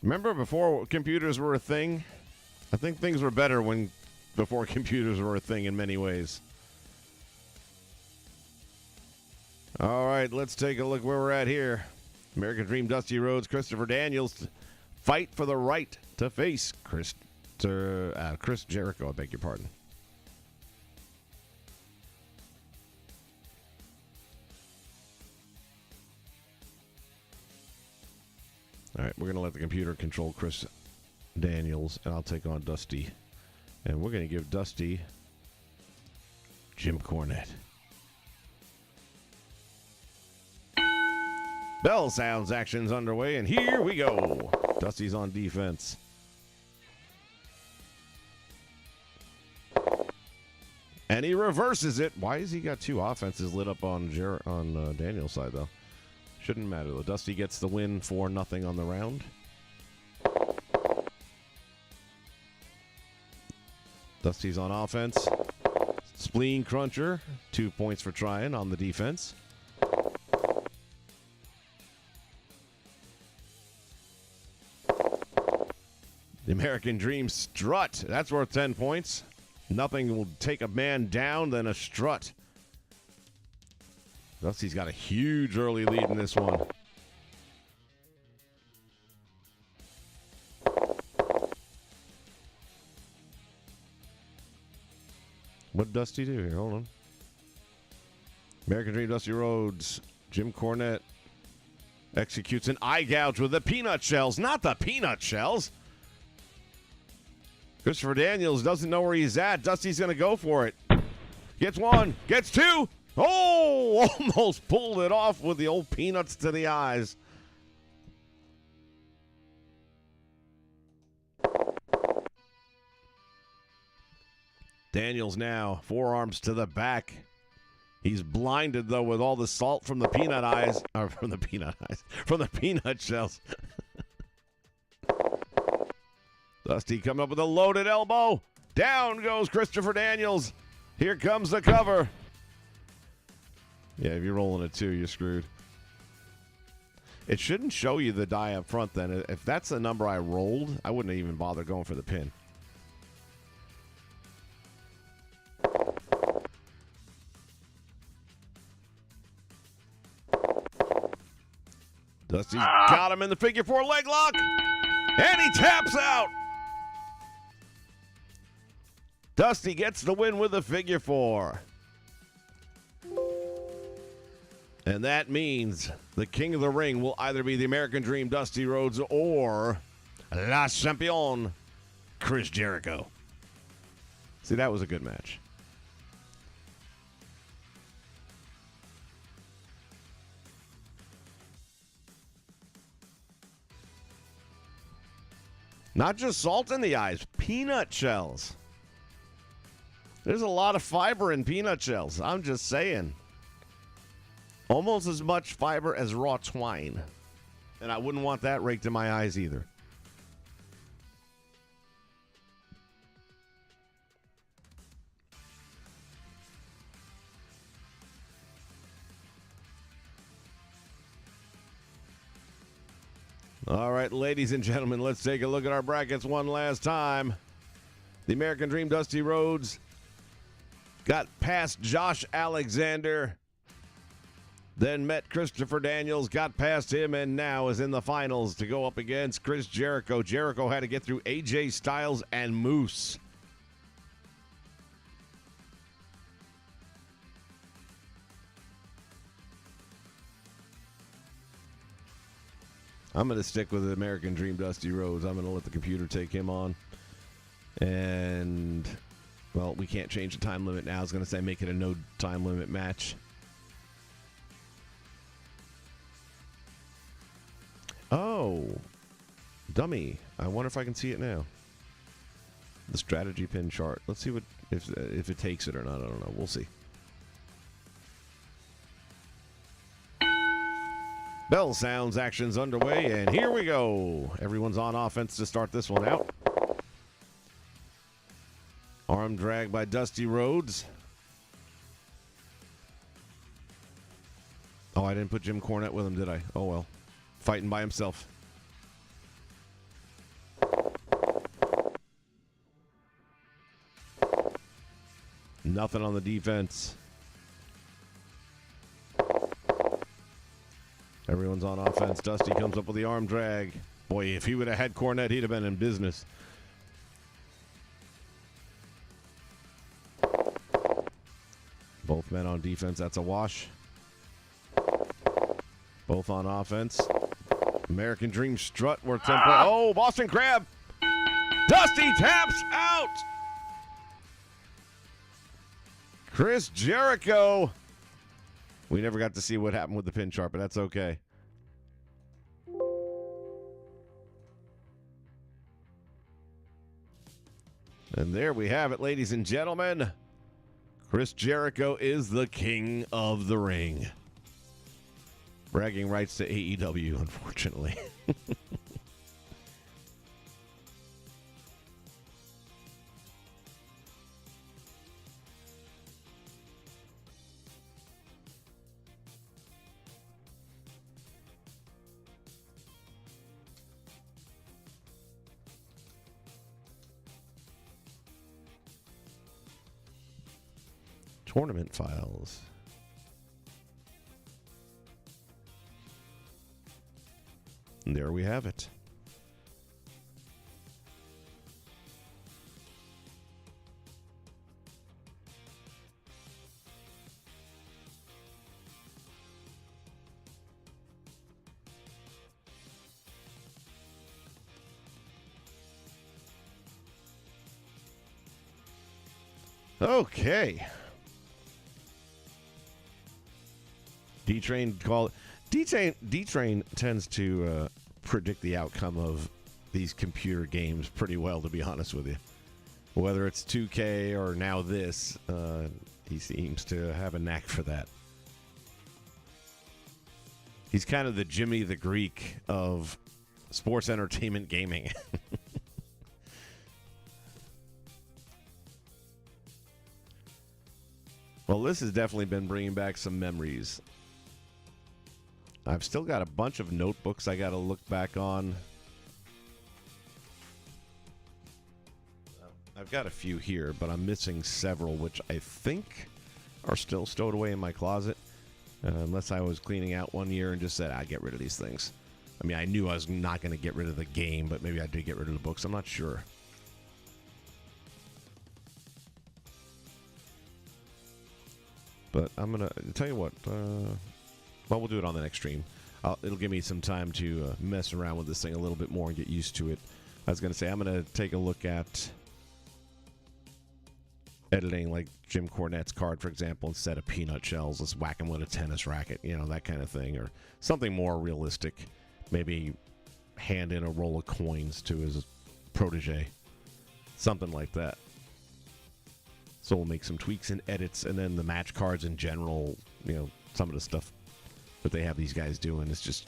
Remember before computers were a thing? I think things were better before computers were a thing in many ways. All right, let's take a look where we're at here. American Dream, Dusty Rhodes, Christopher Daniels fight for the right to face Chris Jericho. I beg your pardon. All right, we're going to let the computer control Chris Daniels, and I'll take on Dusty. And we're going to give Dusty Jim Cornette. Bell sounds actions underway, and here we go. Dusty's on defense. And he reverses it. Why has he got 2 offenses lit up on Daniel's side, though? Shouldn't matter, though. Dusty gets the win 4-0 on the round. Dusty's on offense. Spleen Cruncher, 2 points for trying on the defense. The American Dream Strut. That's worth 10 points. Nothing will take a man down than a strut. Dusty's got a huge early lead in this one. What did Dusty do here? Hold on. American Dream, Dusty Rhodes, Jim Cornette. Executes an eye gouge with the peanut shells. Not the peanut shells. Christopher Daniels doesn't know where he's at. Dusty's going to go for it. Gets one. Gets two. Oh, almost pulled it off with the old peanuts to the eyes. Daniels now, forearms to the back. He's blinded, though, with all the salt from the peanut eyes. Or from the peanut shells. Dusty coming up with a loaded elbow. Down goes Christopher Daniels. Here comes the cover. Yeah, if you're rolling a 2, you're screwed. It shouldn't show you the die up front, then. If that's the number I rolled, I wouldn't even bother going for the pin. Dusty's got him in the figure 4 leg lock. And he taps out. Dusty gets the win with the figure 4. And that means the king of the ring will either be the American Dream, Dusty Rhodes, or La Champion, Chris Jericho. See, that was a good match. Not just salt in the eyes, peanut shells. There's a lot of fiber in peanut shells. I'm just saying. Almost as much fiber as raw twine. And I wouldn't want that raked in my eyes either. All right, ladies and gentlemen, let's take a look at our brackets one last time. The American Dream, Dusty Rhodes, got past Josh Alexander, then met Christopher Daniels, got past him, and now is in the finals to go up against Chris Jericho. Jericho had to get through AJ Styles and Moose. I'm going to stick with the American Dream, Dusty Rhodes. I'm going to let the computer take him on. And, well, we can't change the time limit now. I was going to say make it a no time limit match. Oh, dummy. I wonder if I can see it now. The strategy pin chart. Let's see what if it takes it or not. I don't know. We'll see. Bell sounds, action's underway, and here we go. Everyone's on offense to start this one out. Arm drag by Dusty Rhodes. Oh, I didn't put Jim Cornette with him, did I? Oh, well. Fighting by himself. Nothing on the defense. Everyone's on offense. Dusty comes up with the arm drag. Boy, if he would have had Cornette, he'd have been in business. Both men on defense. That's a wash. Both on offense. American Dream strut worth 10 points. Oh, Boston Crab. Dusty taps out. Chris Jericho. We never got to see what happened with the pin chart, but that's okay. And there we have it, ladies and gentlemen. Chris Jericho is the king of the ring. Bragging rights to AEW, unfortunately. Tournament files. And there we have it. Okay. D-Train call. D-Train tends to predict the outcome of these computer games pretty well, to be honest with you. Whether it's 2K or now this, he seems to have a knack for that. He's kind of the Jimmy the Greek of sports entertainment gaming. Well, this has definitely been bringing back some memories. I've still got a bunch of notebooks I got to look back on. I've got a few here, but I'm missing several, which I think are still stowed away in my closet. Unless I was cleaning out one year and just said, I'd get rid of these things. I mean, I knew I was not going to get rid of the game, but maybe I did get rid of the books. I'm not sure. But I'm going to tell you what. Well, we'll do it on the next stream. It'll give me some time to mess around with this thing a little bit more and get used to it. I was going to say, I'm going to take a look at editing like Jim Cornette's card, for example, instead of peanut shells. Let's whack him with a tennis racket, that kind of thing. Or something more realistic. Maybe hand in a roll of coins to his protege. Something like that. So we'll make some tweaks and edits, and then the match cards in general, some of the stuff that they have these guys doing is just...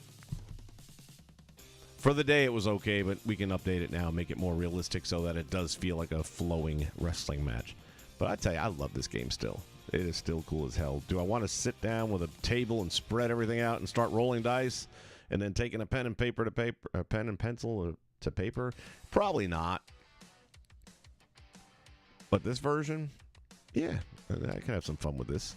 For the day, it was okay, but we can update it now and make it more realistic so that it does feel like a flowing wrestling match. But I tell you, I love this game still. It is still cool as hell. Do I want to sit down with a table and spread everything out and start rolling dice and then taking a pen and pencil to paper? Probably not. But this version, yeah, I can have some fun with this.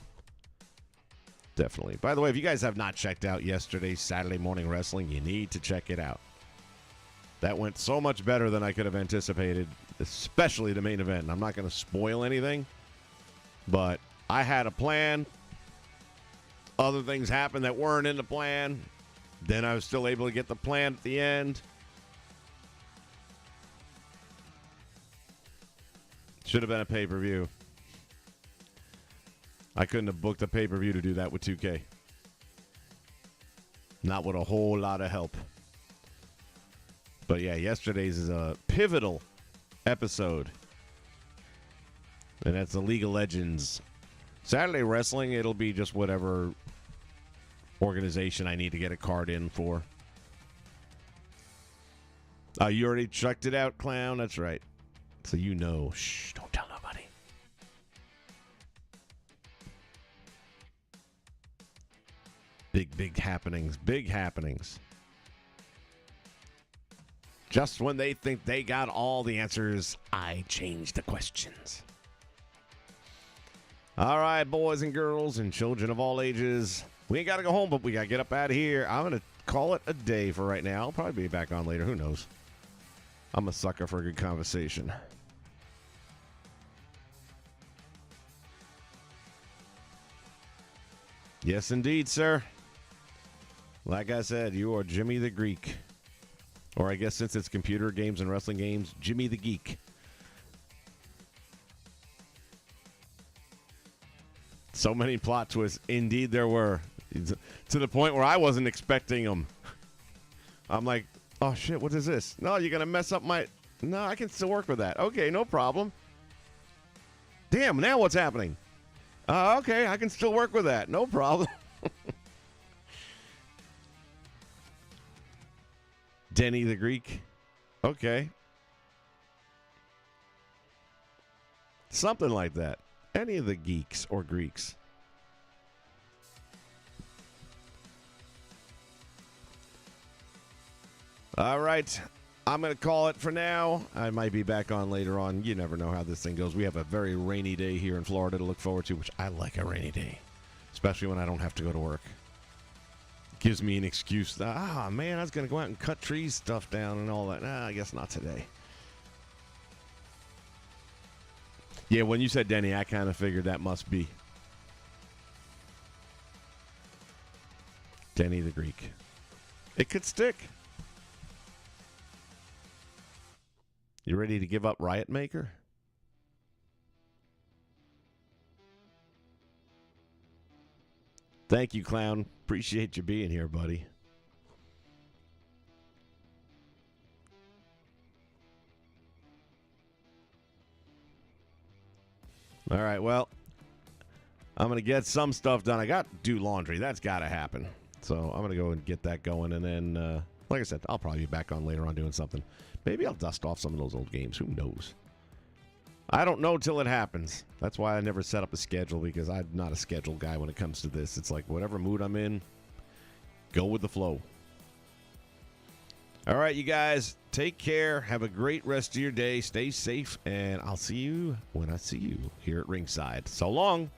Definitely. By the way, if you guys have not checked out yesterday's Saturday Morning Wrestling, you need to check it out. That went so much better than I could have anticipated, especially the main event. I'm not going to spoil anything, but I had a plan. Other things happened that weren't in the plan. Then I was still able to get the plan at the end. Should have been a pay-per-view. I couldn't have booked a pay-per-view to do that with 2K. Not with a whole lot of help. But yeah, yesterday's is a pivotal episode. And that's the League of Legends. Saturday Wrestling, it'll be just whatever organization I need to get a card in for. You already checked it out, clown? That's right. So you know. Shh, don't tell nobody. Big happenings. Big happenings. Just when they think they got all the answers, I change the questions. All right, boys and girls and children of all ages. We ain't got to go home, but we got to get up out of here. I'm going to call it a day for right now. I'll probably be back on later. Who knows? I'm a sucker for a good conversation. Yes, indeed, sir. Like I said, you are Jimmy the Greek. Or I guess since it's computer games and wrestling games, Jimmy the Geek. So many plot twists. Indeed, there were. To the point where I wasn't expecting them. I'm like, oh, shit, what is this? No, you're going to mess up my... No, I can still work with that. Okay, no problem. Damn, now what's happening? Okay, I can still work with that. No problem. Denny the Greek. Okay. Something like that. Any of the geeks or Greeks. All right. I'm going to call it for now. I might be back on later on. You never know how this thing goes. We have a very rainy day here in Florida to look forward to, which I like a rainy day, especially when I don't have to go to work. Gives me an excuse. Man, I was going to go out and cut trees stuff down and all that. I guess not today. Yeah, when you said Denny, I kind of figured that must be Denny the Greek. It could stick. You ready to give up Riot Maker? Thank you, Clown. Appreciate you being here, buddy. All right, well, I'm going to get some stuff done. I got to do laundry. That's got to happen. So I'm going to go and get that going. And then, like I said, I'll probably be back on later on doing something. Maybe I'll dust off some of those old games. Who knows? I don't know till it happens. That's why I never set up a schedule, because I'm not a schedule guy when it comes to this. It's like whatever mood I'm in, go with the flow. All right, you guys, take care. Have a great rest of your day. Stay safe, and I'll see you when I see you here at ringside. So long.